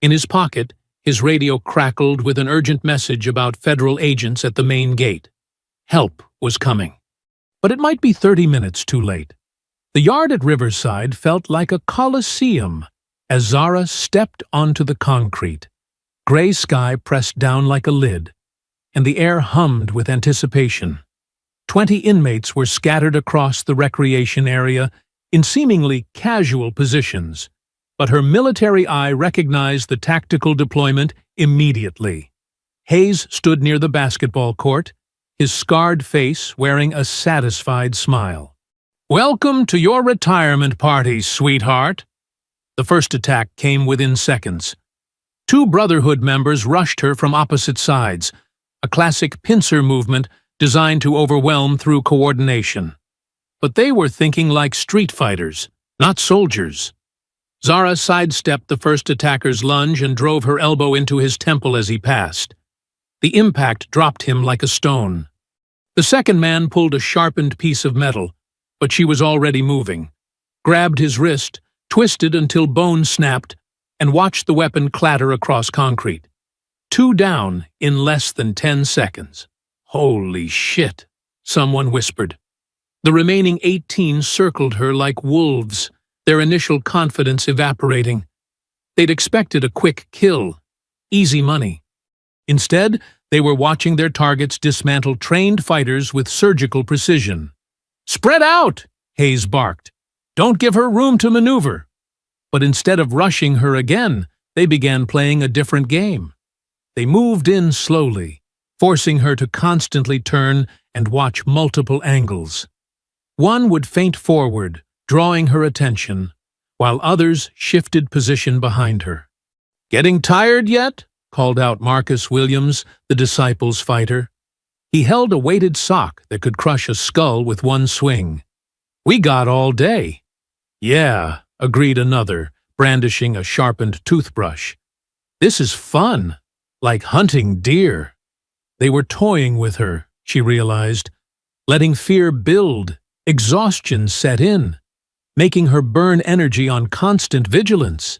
In his pocket, his radio crackled with an urgent message about federal agents at the main gate. Help was coming. But it might be 30 minutes too late. The yard at Riverside felt like a coliseum as Zara stepped onto the concrete. Gray sky pressed down like a lid, and the air hummed with anticipation. 20 inmates were scattered across the recreation area in seemingly casual positions, but her military eye recognized the tactical deployment immediately. Hayes stood near the basketball court, his scarred face wearing a satisfied smile. "Welcome to your retirement party, sweetheart." The first attack came within seconds. 2 Brotherhood members rushed her from opposite sides, a classic pincer movement designed to overwhelm through coordination. But they were thinking like street fighters, not soldiers. Zara sidestepped the first attacker's lunge and drove her elbow into his temple as he passed. The impact dropped him like a stone. The second man pulled a sharpened piece of metal, but she was already moving, grabbed his wrist, twisted until bone snapped, and watched the weapon clatter across concrete. 2 down in less than 10 seconds. "Holy shit," someone whispered. The remaining 18 circled her like wolves, their initial confidence evaporating. They'd expected a quick kill, easy money. Instead, they were watching their targets dismantle trained fighters with surgical precision. "Spread out!" Hayes barked. "Don't give her room to maneuver." But instead of rushing her again, they began playing a different game. They moved in slowly, forcing her to constantly turn and watch multiple angles. One would feint forward, drawing her attention, while others shifted position behind her. "Getting tired yet?" called out Marcus Williams, the Disciples fighter. He held a weighted sock that could crush a skull with one swing. "We got all day." "Yeah," agreed another, brandishing a sharpened toothbrush. "This is fun, like hunting deer." They were toying with her, she realized, letting fear build, exhaustion set in, making her burn energy on constant vigilance.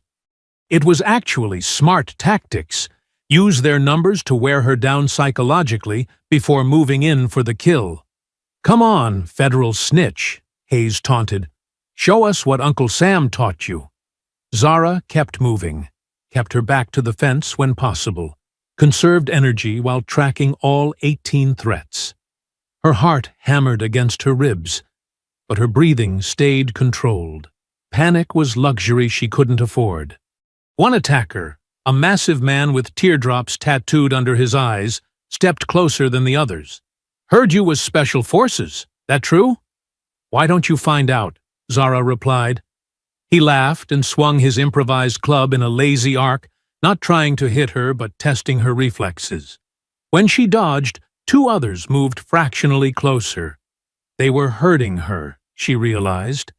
It was actually smart tactics. Use their numbers to wear her down psychologically before moving in for the kill. "Come on, federal snitch," Hayes taunted. "Show us what Uncle Sam taught you." Zara kept moving, kept her back to the fence when possible, conserved energy while tracking all 18 threats. Her heart hammered against her ribs, but her breathing stayed controlled. Panic was luxury she couldn't afford. One attacker, a massive man with teardrops tattooed under his eyes, stepped closer than the others. "Heard you was special forces. That true?" "Why don't you find out?" Zara replied. He laughed and swung his improvised club in a lazy arc, not trying to hit her but testing her reflexes. When she dodged, two others moved fractionally closer. They were hurting her, she realized.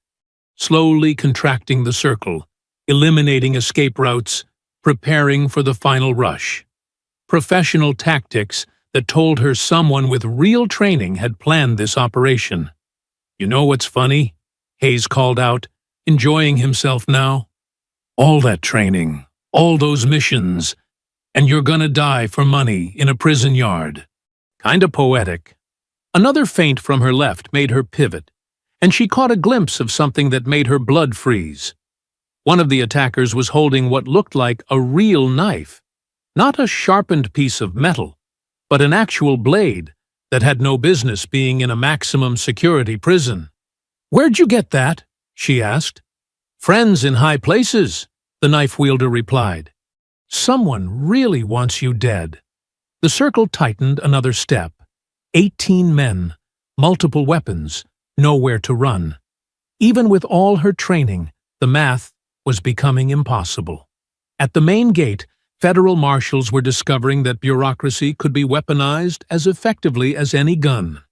Slowly contracting the circle, eliminating escape routes, preparing for the final rush. Professional tactics that told her someone with real training had planned this operation. "You know what's funny?" Hayes called out, enjoying himself now. "All that training, all those missions, and you're gonna die for money in a prison yard." Kinda poetic. Another feint from her left made her pivot, and she caught a glimpse of something that made her blood freeze. One of the attackers was holding what looked like a real knife. Not a sharpened piece of metal, but an actual blade that had no business being in a maximum security prison. "Where'd you get that?" she asked. "Friends in high places," the knife wielder replied. "Someone really wants you dead." The circle tightened another step. 18 men, multiple weapons, nowhere to run. Even with all her training, the math was becoming impossible. At the main gate, federal marshals were discovering that bureaucracy could be weaponized as effectively as any gun.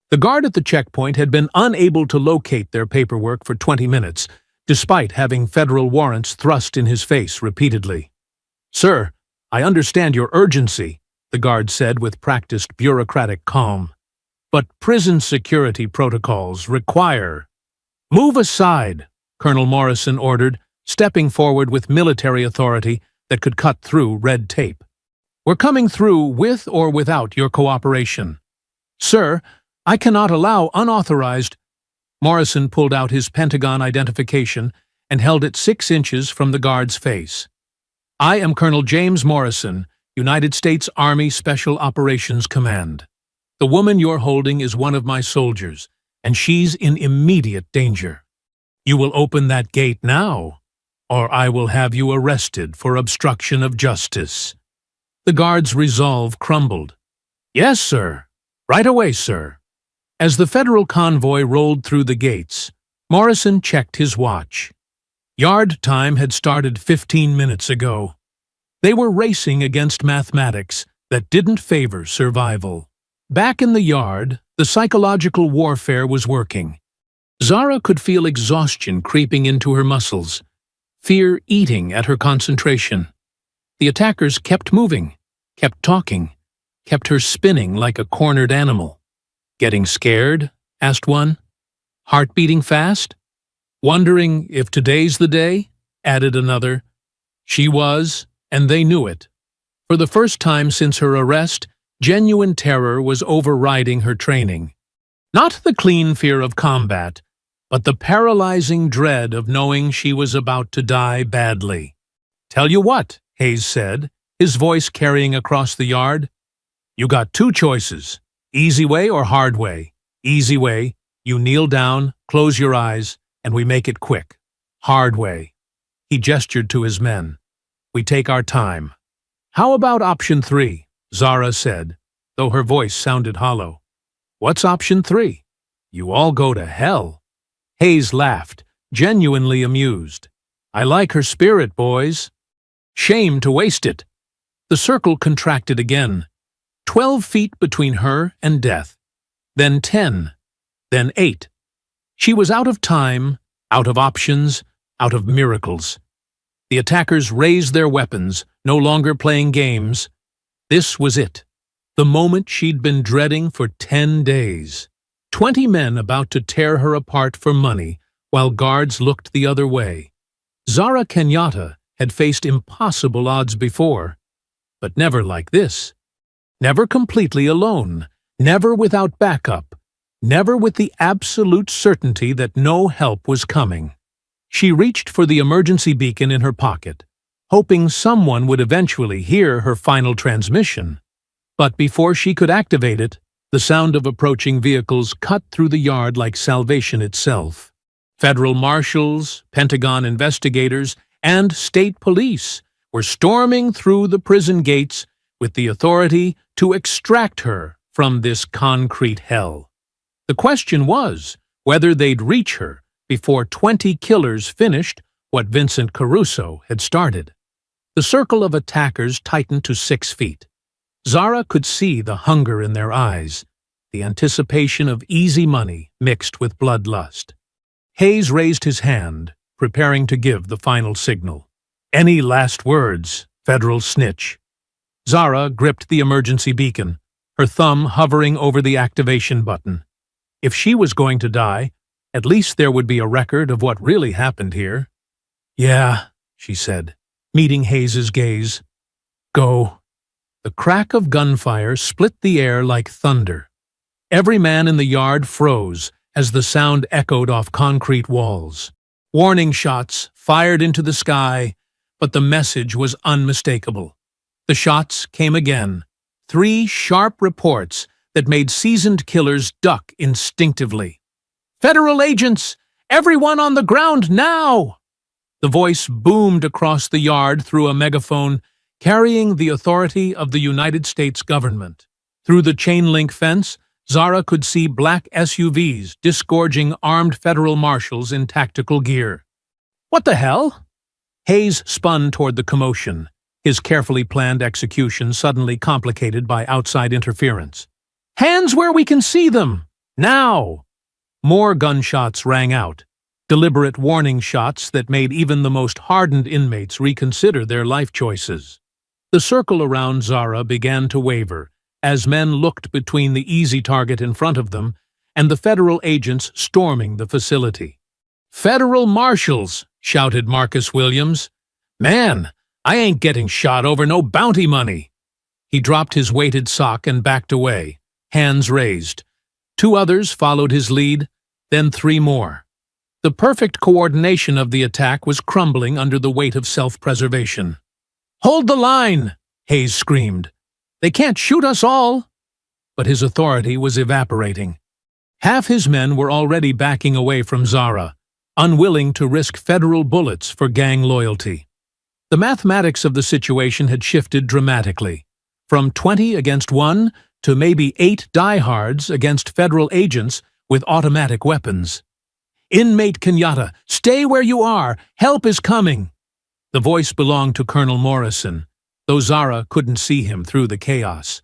The guard at the checkpoint had been unable to locate their paperwork for 20 minutes, despite having federal warrants thrust in his face repeatedly. "Sir, I understand your urgency," the guard said with practiced bureaucratic calm. "But prison security protocols require—" "Move aside," Colonel Morrison ordered, stepping forward with military authority that could cut through red tape. "We're coming through with or without your cooperation." "Sir, I cannot allow unauthorized—" Morrison pulled out his Pentagon identification and held it 6 inches from the guard's face. "I am Colonel James Morrison, United States Army Special Operations Command. The woman you're holding is one of my soldiers, and she's in immediate danger. You will open that gate now, or I will have you arrested for obstruction of justice." The guard's resolve crumbled. "Yes, sir. Right away, sir." As the federal convoy rolled through the gates, Morrison checked his watch. Yard time had started 15 minutes ago. They were racing against mathematics that didn't favor survival. Back in the yard, the psychological warfare was working. Zara could feel exhaustion creeping into her muscles, fear eating at her concentration. The attackers kept moving, kept talking, kept her spinning like a cornered animal. "Getting scared?" asked one. "Heart beating fast?" "Wondering if today's the day?" added another. She was, and they knew it. For the first time since her arrest, genuine terror was overriding her training. Not the clean fear of combat, but the paralyzing dread of knowing she was about to die badly. "Tell you what," Hayes said, his voice carrying across the yard. "You got 2 choices, easy way or hard way. Easy way, you kneel down, close your eyes, and we make it quick. Hard way." He gestured to his men. "We take our time." "How about option 3? Zara said, though her voice sounded hollow. "What's option 3? You all go to hell." Hayes laughed, genuinely amused. "I like her spirit, boys." "Shame to waste it." The circle contracted again. 12 feet between her and death. Then 10. Then 8. She was out of time, out of options, out of miracles. The attackers raised their weapons, no longer playing games. This was it. The moment she'd been dreading for 10 days. 20 men about to tear her apart for money, while guards looked the other way. Zara Kenyatta had faced impossible odds before, but never like this. Never completely alone, never without backup, never with the absolute certainty that no help was coming. She reached for the emergency beacon in her pocket, hoping someone would eventually hear her final transmission. But before she could activate it, the sound of approaching vehicles cut through the yard like salvation itself. Federal marshals, Pentagon investigators, and state police were storming through the prison gates with the authority to extract her from this concrete hell. The question was whether they'd reach her before 20 killers finished what Vincent Caruso had started. The circle of attackers tightened to 6 feet. Zara could see the hunger in their eyes, the anticipation of easy money mixed with bloodlust. Hayes raised his hand, preparing to give the final signal. "Any last words, federal snitch?" Zara gripped the emergency beacon, her thumb hovering over the activation button. If she was going to die, at least there would be a record of what really happened here. "Yeah," she said, meeting Hayes's gaze. "Go." The crack of gunfire split the air like thunder. Every man in the yard froze as the sound echoed off concrete walls. Warning shots fired into the sky, but the message was unmistakable. The shots came again, 3 sharp reports that made seasoned killers duck instinctively. "Federal agents! Everyone on the ground now!" The voice boomed across the yard through a megaphone, carrying the authority of the United States government. Through the chain-link fence, Zara could see black SUVs disgorging armed federal marshals in tactical gear. "What the hell?" Hayes spun toward the commotion, his carefully planned execution suddenly complicated by outside interference. "Hands where we can see them! Now!" More gunshots rang out, deliberate warning shots that made even the most hardened inmates reconsider their life choices. The circle around Zara began to waver as men looked between the easy target in front of them and the federal agents storming the facility. "Federal marshals!" shouted Marcus Williams. "Man, I ain't getting shot over no bounty money." He dropped his weighted sock and backed away, hands raised. 2 others followed his lead, then 3 more. The perfect coordination of the attack was crumbling under the weight of self-preservation. "Hold the line!" Hayes screamed. "They can't shoot us all!" But his authority was evaporating. Half his men were already backing away from Zara, unwilling to risk federal bullets for gang loyalty. The mathematics of the situation had shifted dramatically, from 20 against 1 to maybe 8 diehards against federal agents with automatic weapons. "Inmate Kenyatta, stay where you are! Help is coming!" The voice belonged to Colonel Morrison, though Zara couldn't see him through the chaos.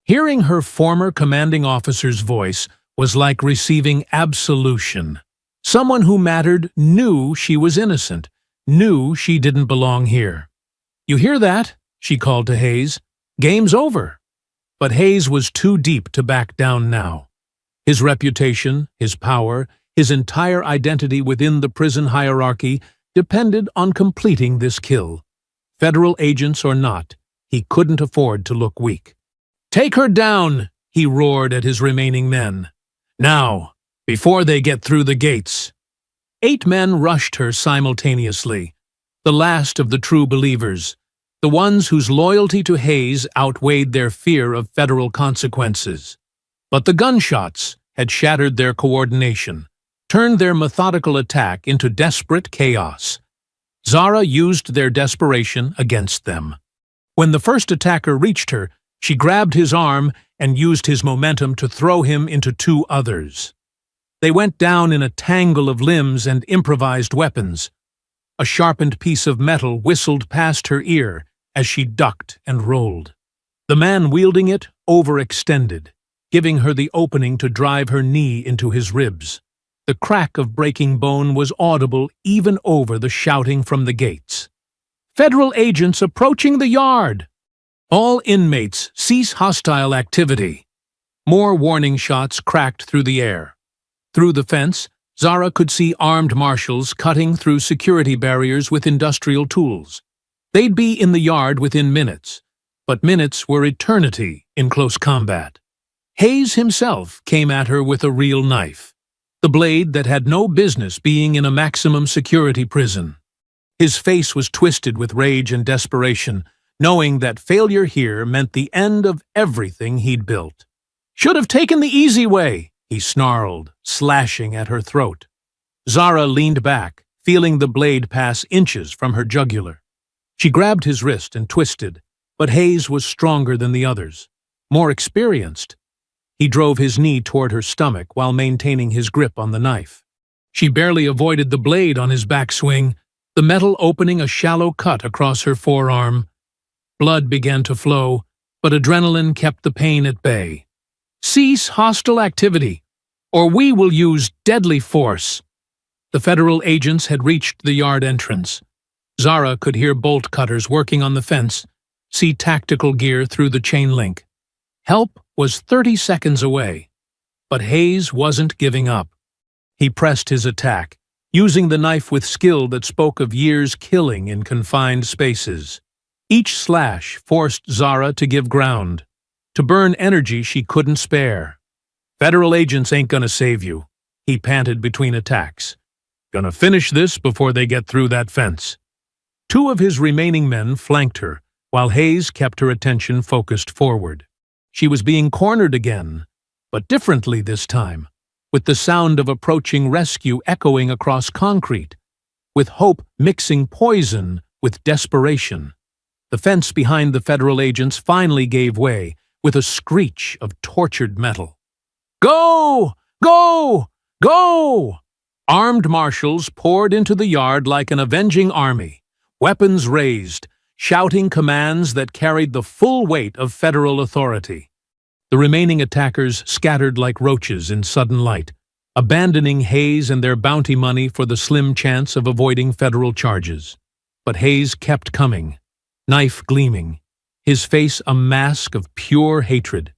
Hearing her former commanding officer's voice was like receiving absolution. Someone who mattered knew she was innocent, knew she didn't belong here. "You hear that?" she called to Hayes. "Game's over." But Hayes was too deep to back down now. His reputation, his power, his entire identity within the prison hierarchy depended on completing this kill. Federal agents or not, he couldn't afford to look weak. "Take her down!" he roared at his remaining men. "Now, before they get through the gates." 8 men rushed her simultaneously, the last of the true believers, the ones whose loyalty to Hayes outweighed their fear of federal consequences. But the gunshots had shattered their coordination, turned their methodical attack into desperate chaos. Zara used their desperation against them. When the first attacker reached her, she grabbed his arm and used his momentum to throw him into 2 others. They went down in a tangle of limbs and improvised weapons. A sharpened piece of metal whistled past her ear as she ducked and rolled. The man wielding it overextended, giving her the opening to drive her knee into his ribs. The crack of breaking bone was audible even over the shouting from the gates. "Federal agents approaching the yard!" "All inmates, cease hostile activity!" More warning shots cracked through the air. Through the fence, Zara could see armed marshals cutting through security barriers with industrial tools. They'd be in the yard within minutes, but minutes were eternity in close combat. Hayes himself came at her with a real knife, the blade that had no business being in a maximum security prison. His face was twisted with rage and desperation, knowing that failure here meant the end of everything he'd built. "Should have taken the easy way," he snarled, slashing at her throat. Zara leaned back, feeling the blade pass inches from her jugular. She grabbed his wrist and twisted, but Hayes was stronger than the others, more experienced. He drove his knee toward her stomach while maintaining his grip on the knife. She barely avoided the blade on his backswing, the metal opening a shallow cut across her forearm. Blood began to flow, but adrenaline kept the pain at bay. "Cease hostile activity, or we will use deadly force." The federal agents had reached the yard entrance. Zara could hear bolt cutters working on the fence, see tactical gear through the chain link. Help was 30 seconds away, but Hayes wasn't giving up. He pressed his attack, using the knife with skill that spoke of years killing in confined spaces. Each slash forced Zara to give ground, to burn energy she couldn't spare. "Federal agents ain't gonna save you," he panted between attacks. "Gonna finish this before they get through that fence." Two of his remaining men flanked her, while Hayes kept her attention focused forward. She was being cornered again, but differently this time, with the sound of approaching rescue echoing across concrete, with hope mixing poison with desperation. The fence behind the federal agents finally gave way, with a screech of tortured metal. "Go! Go! Go!" Armed marshals poured into the yard like an avenging army, weapons raised, shouting commands that carried the full weight of federal authority. The remaining attackers scattered like roaches in sudden light, abandoning Hayes and their bounty money for the slim chance of avoiding federal charges. But Hayes kept coming, knife gleaming, his face a mask of pure hatred.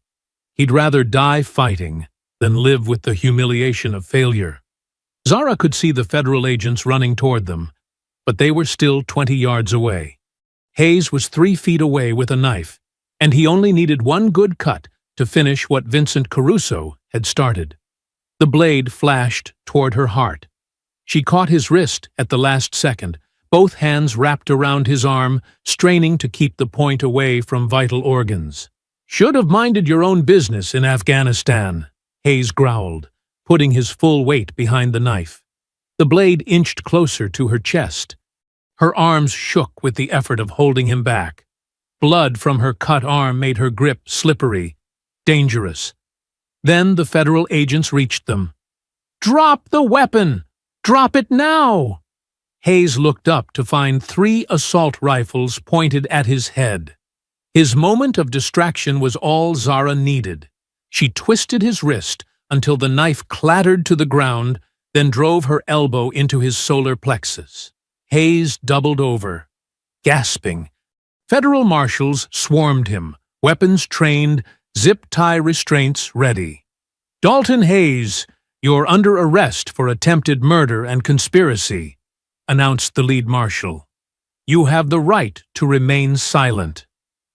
He'd rather die fighting than live with the humiliation of failure. Zara could see the federal agents running toward them, but they were still 20 yards away. Hayes was 3 feet away with a knife, and he only needed one good cut to finish what Vincent Caruso had started. The blade flashed toward her heart. She caught his wrist at the last second, both hands wrapped around his arm, straining to keep the point away from vital organs. "Should have minded your own business in Afghanistan," Hayes growled, putting his full weight behind the knife. The blade inched closer to her chest. Her arms shook with the effort of holding him back. Blood from her cut arm made her grip slippery, dangerous. Then the federal agents reached them. "Drop the weapon! Drop it now!" Hayes looked up to find 3 assault rifles pointed at his head. His moment of distraction was all Zara needed. She twisted his wrist until the knife clattered to the ground, then drove her elbow into his solar plexus. Hayes doubled over, gasping. Federal marshals swarmed him, weapons trained, zip-tie restraints ready. "Dalton Hayes, you're under arrest for attempted murder and conspiracy," announced the lead marshal. "You have the right to remain silent."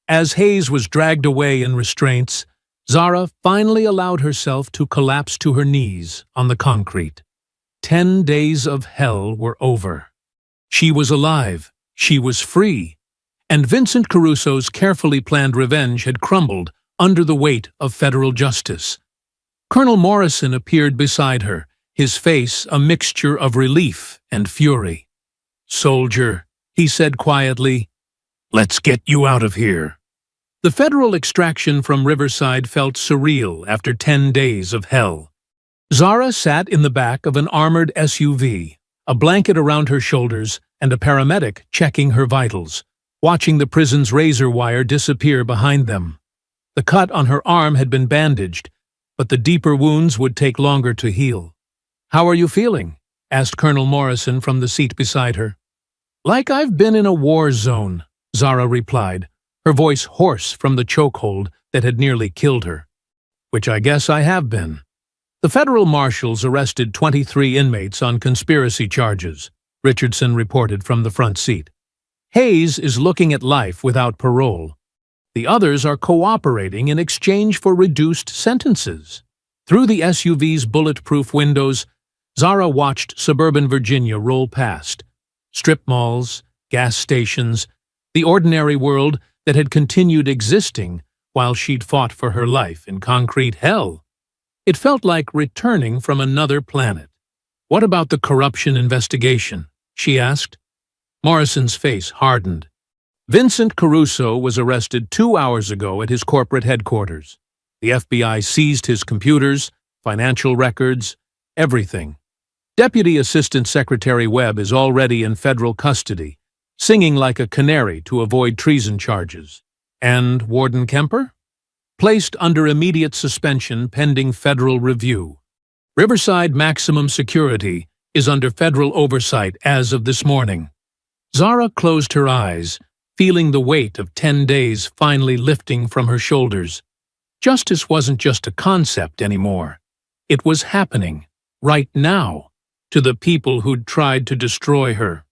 As Hayes was dragged away in restraints, Zara finally allowed herself to collapse to her knees on the concrete. 10 days of hell were over. She was alive, she was free, and Vincent Caruso's carefully planned revenge had crumbled under the weight of federal justice. Colonel Morrison appeared beside her, his face a mixture of relief and fury. "Soldier," he said quietly, "let's get you out of here." The federal extraction from Riverside felt surreal after 10 days of hell. Zara sat in the back of an armored SUV, a blanket around her shoulders and a paramedic checking her vitals, watching the prison's razor wire disappear behind them. The cut on her arm had been bandaged, but the deeper wounds would take longer to heal. "How are you feeling?" asked Colonel Morrison from the seat beside her. "Like I've been in a war zone," Zara replied, her voice hoarse from the chokehold that had nearly killed her. "Which I guess I have been." The federal marshals arrested 23 inmates on conspiracy charges, Richardson reported from the front seat. Hayes is looking at life without parole. The others are cooperating in exchange for reduced sentences. Through the SUV's bulletproof windows, Zara watched suburban Virginia roll past. Strip malls, gas stations, the ordinary world that had continued existing while she'd fought for her life in concrete hell. It felt like returning from another planet. What about the corruption investigation? she asked. Morrison's face hardened. Vincent Caruso was arrested 2 hours ago at his corporate headquarters. The FBI seized his computers, financial records, everything. Deputy Assistant Secretary Webb is already in federal custody, singing like a canary to avoid treason charges. And Warden Kemper? Placed under immediate suspension pending federal review. Riverside Maximum Security is under federal oversight as of this morning. Zara closed her eyes, feeling the weight of 10 days finally lifting from her shoulders. Justice wasn't just a concept anymore. It was happening, right now, to the people who'd tried to destroy her.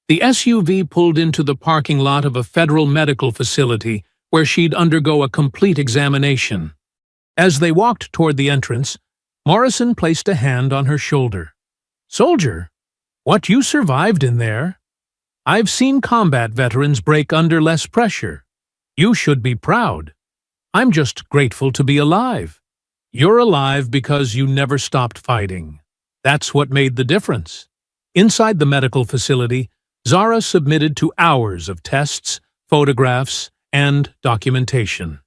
The SUV pulled into the parking lot of a federal medical facility where she'd undergo a complete examination. As they walked toward the entrance, Morrison placed a hand on her shoulder. "Soldier, what you survived in there? I've seen combat veterans break under less pressure. You should be proud. I'm just grateful to be alive. You're alive because you never stopped fighting. That's what made the difference." Inside the medical facility, Zara submitted to hours of tests, photographs, and documentation.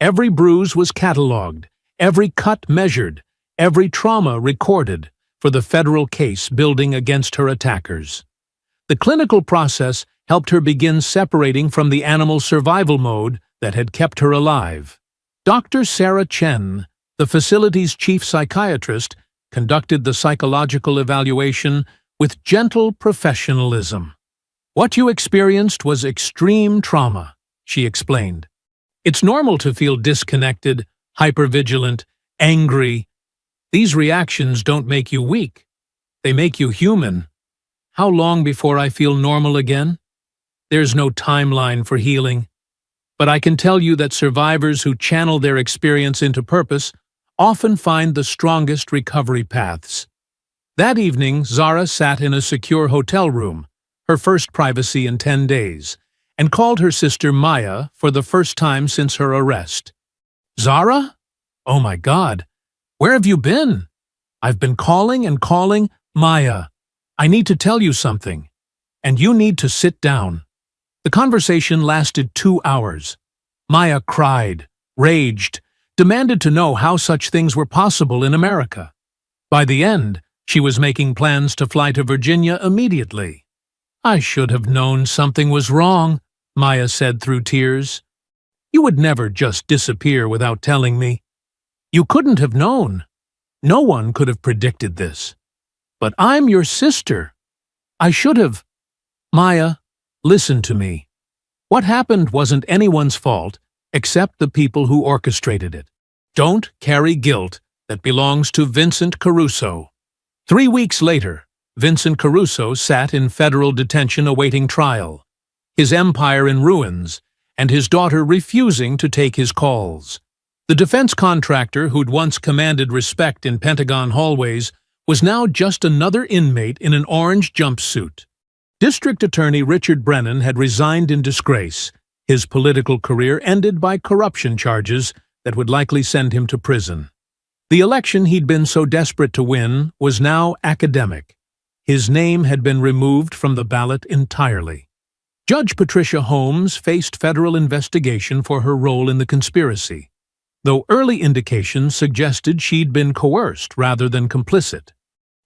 Every bruise was catalogued, every cut measured, every trauma recorded for the federal case building against her attackers. The clinical process helped her begin separating from the animal survival mode that had kept her alive. Dr. Sarah Chen, the facility's chief psychiatrist, conducted the psychological evaluation with gentle professionalism. "What you experienced was extreme trauma," she explained. "It's normal to feel disconnected, hypervigilant, angry. These reactions don't make you weak. They make you human. How long before I feel normal again? There's no timeline for healing. But I can tell you that survivors who channel their experience into purpose often find the strongest recovery paths." That evening, Zara sat in a secure hotel room, her first privacy in 10 days, and called her sister Maya for the first time since her arrest. "Zara? Oh my God, where have you been? I've been calling and calling. Maya, I need to tell you something, and you need to sit down." The conversation lasted 2 hours. Maya cried, raged, demanded to know how such things were possible in America. By the end, she was making plans to fly to Virginia immediately. "I should have known something was wrong," Maya said through tears. "You would never just disappear without telling me. You couldn't have known. No one could have predicted this. But I'm your sister. I should have." "Maya, listen to me. What happened wasn't anyone's fault except the people who orchestrated it. Don't carry guilt that belongs to Vincent Caruso." 3 weeks later, Vincent Caruso sat in federal detention awaiting trial, his empire in ruins, and his daughter refusing to take his calls. The defense contractor who'd once commanded respect in Pentagon hallways was now just another inmate in an orange jumpsuit. District Attorney Richard Brennan had resigned in disgrace, his political career ended by corruption charges that would likely send him to prison. The election he'd been so desperate to win was now academic. His name had been removed from the ballot entirely. Judge Patricia Holmes faced federal investigation for her role in the conspiracy, though early indications suggested she'd been coerced rather than complicit.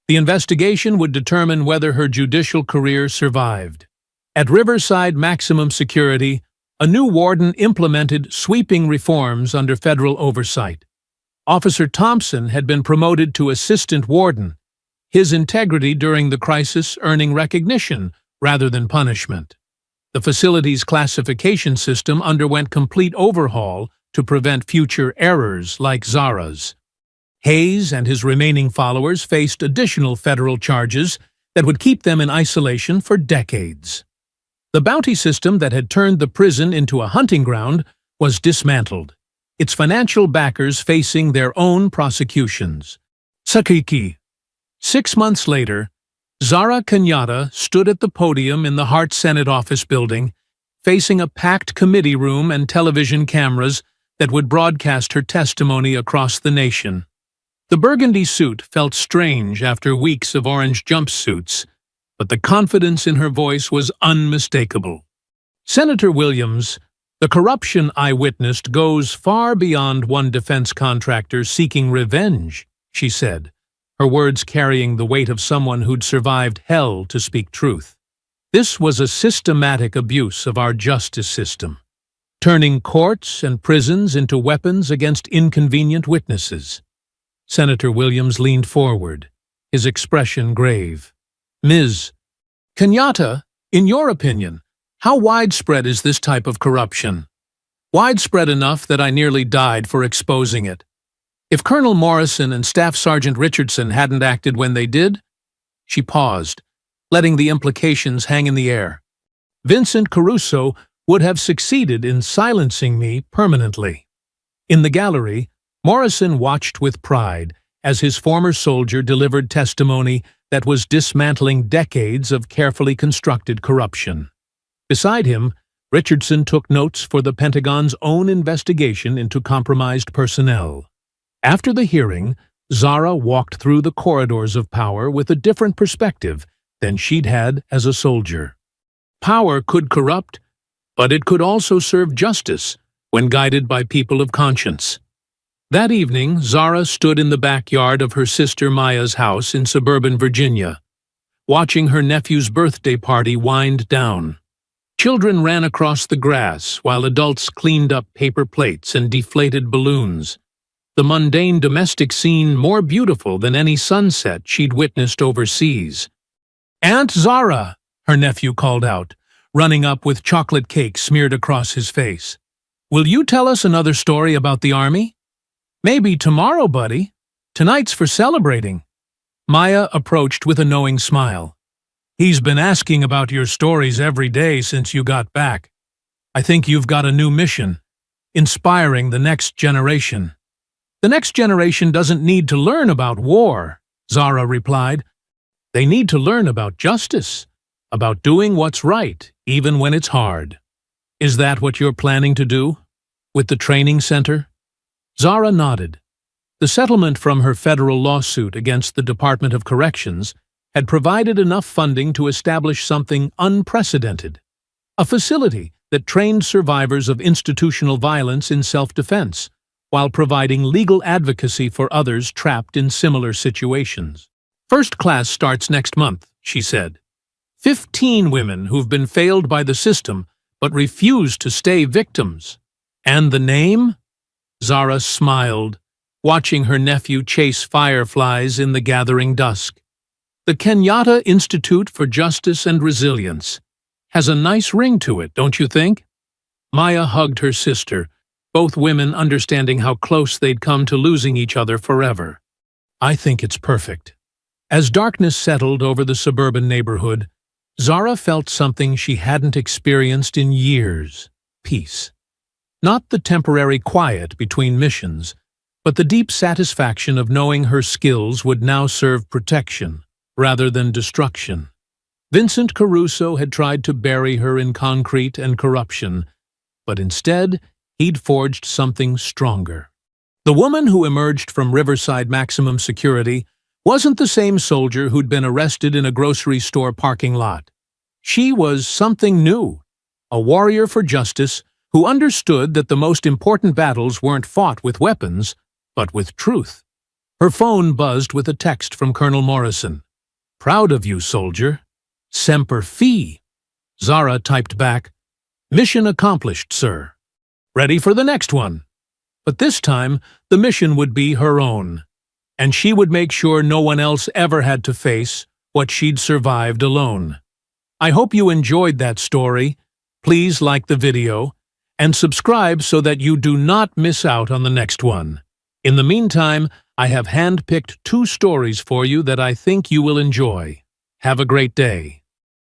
The investigation would determine whether her judicial career survived. At Riverside Maximum Security, a new warden implemented sweeping reforms under federal oversight. Officer Thompson had been promoted to assistant warden, his integrity during the crisis earning recognition rather than punishment. The facility's classification system underwent complete overhaul to prevent future errors like Zara's. Hayes and his remaining followers faced additional federal charges that would keep them in isolation for decades. The bounty system that had turned the prison into a hunting ground was dismantled, its financial backers facing their own prosecutions. Sakiki. 6 months later, Zara Kenyatta stood at the podium in the Hart Senate office building, facing a packed committee room and television cameras that would broadcast her testimony across the nation. The burgundy suit felt strange after weeks of orange jumpsuits, but the confidence in her voice was unmistakable. "Senator Williams, the corruption I witnessed goes far beyond one defense contractor seeking revenge," she said, her words carrying the weight of someone who'd survived hell to speak truth. "This was a systematic abuse of our justice system, turning courts and prisons into weapons against inconvenient witnesses." Senator Williams leaned forward, his expression grave. "Ms. Kenyatta, in your opinion, how widespread is this type of corruption?" "Widespread enough that I nearly died for exposing it. If Colonel Morrison and Staff Sergeant Richardson hadn't acted when they did..." She paused, letting the implications hang in the air. "Vincent Caruso would have succeeded in silencing me permanently." In the gallery, Morrison watched with pride as his former soldier delivered testimony that was dismantling decades of carefully constructed corruption. Beside him, Richardson took notes for the Pentagon's own investigation into compromised personnel. After the hearing, Zara walked through the corridors of power with a different perspective than she'd had as a soldier. Power could corrupt, but it could also serve justice when guided by people of conscience. That evening, Zara stood in the backyard of her sister Maya's house in suburban Virginia, watching her nephew's birthday party wind down. Children ran across the grass while adults cleaned up paper plates and deflated balloons, the mundane domestic scene more beautiful than any sunset she'd witnessed overseas. "Aunt Zara," her nephew called out, running up with chocolate cake smeared across his face. "Will you tell us another story about the Army?" "Maybe tomorrow, buddy. Tonight's for celebrating." Maya approached with a knowing smile. "He's been asking about your stories every day since you got back. I think you've got a new mission, inspiring the next generation." "The next generation doesn't need to learn about war," Zara replied. "They need to learn about justice, about doing what's right, even when it's hard." "Is that what you're planning to do? With the training center?" Zara nodded. The settlement from her federal lawsuit against the Department of Corrections had provided enough funding to establish something unprecedented, a facility that trained survivors of institutional violence in self-defense, while providing legal advocacy for others trapped in similar situations. "First class starts next month," she said. 15 women who've been failed by the system but refuse to stay victims. "And the name?" Zara smiled, watching her nephew chase fireflies in the gathering dusk. "The Kenyatta Institute for Justice and Resilience. Has a nice ring to it, don't you think?" Maya hugged her sister, both women understanding how close they'd come to losing each other forever. "I think it's perfect." As darkness settled over the suburban neighborhood, Zara felt something she hadn't experienced in years: peace. Not the temporary quiet between missions, but the deep satisfaction of knowing her skills would now serve protection, rather than destruction. Vincent Caruso had tried to bury her in concrete and corruption, but instead, he'd forged something stronger. The woman who emerged from Riverside Maximum Security wasn't the same soldier who'd been arrested in a grocery store parking lot. She was something new, a warrior for justice who understood that the most important battles weren't fought with weapons, but with truth. Her phone buzzed with a text from Colonel Morrison. "Proud of you, soldier. Semper Fi." Zara typed back, "Mission accomplished, sir. Ready for the next one." But this time, the mission would be her own, and she would make sure no one else ever had to face what she'd survived alone. I hope you enjoyed that story. Please like the video and subscribe so that you do not miss out on the next one. In the meantime, I have handpicked 2 stories for you that I think you will enjoy. Have a great day.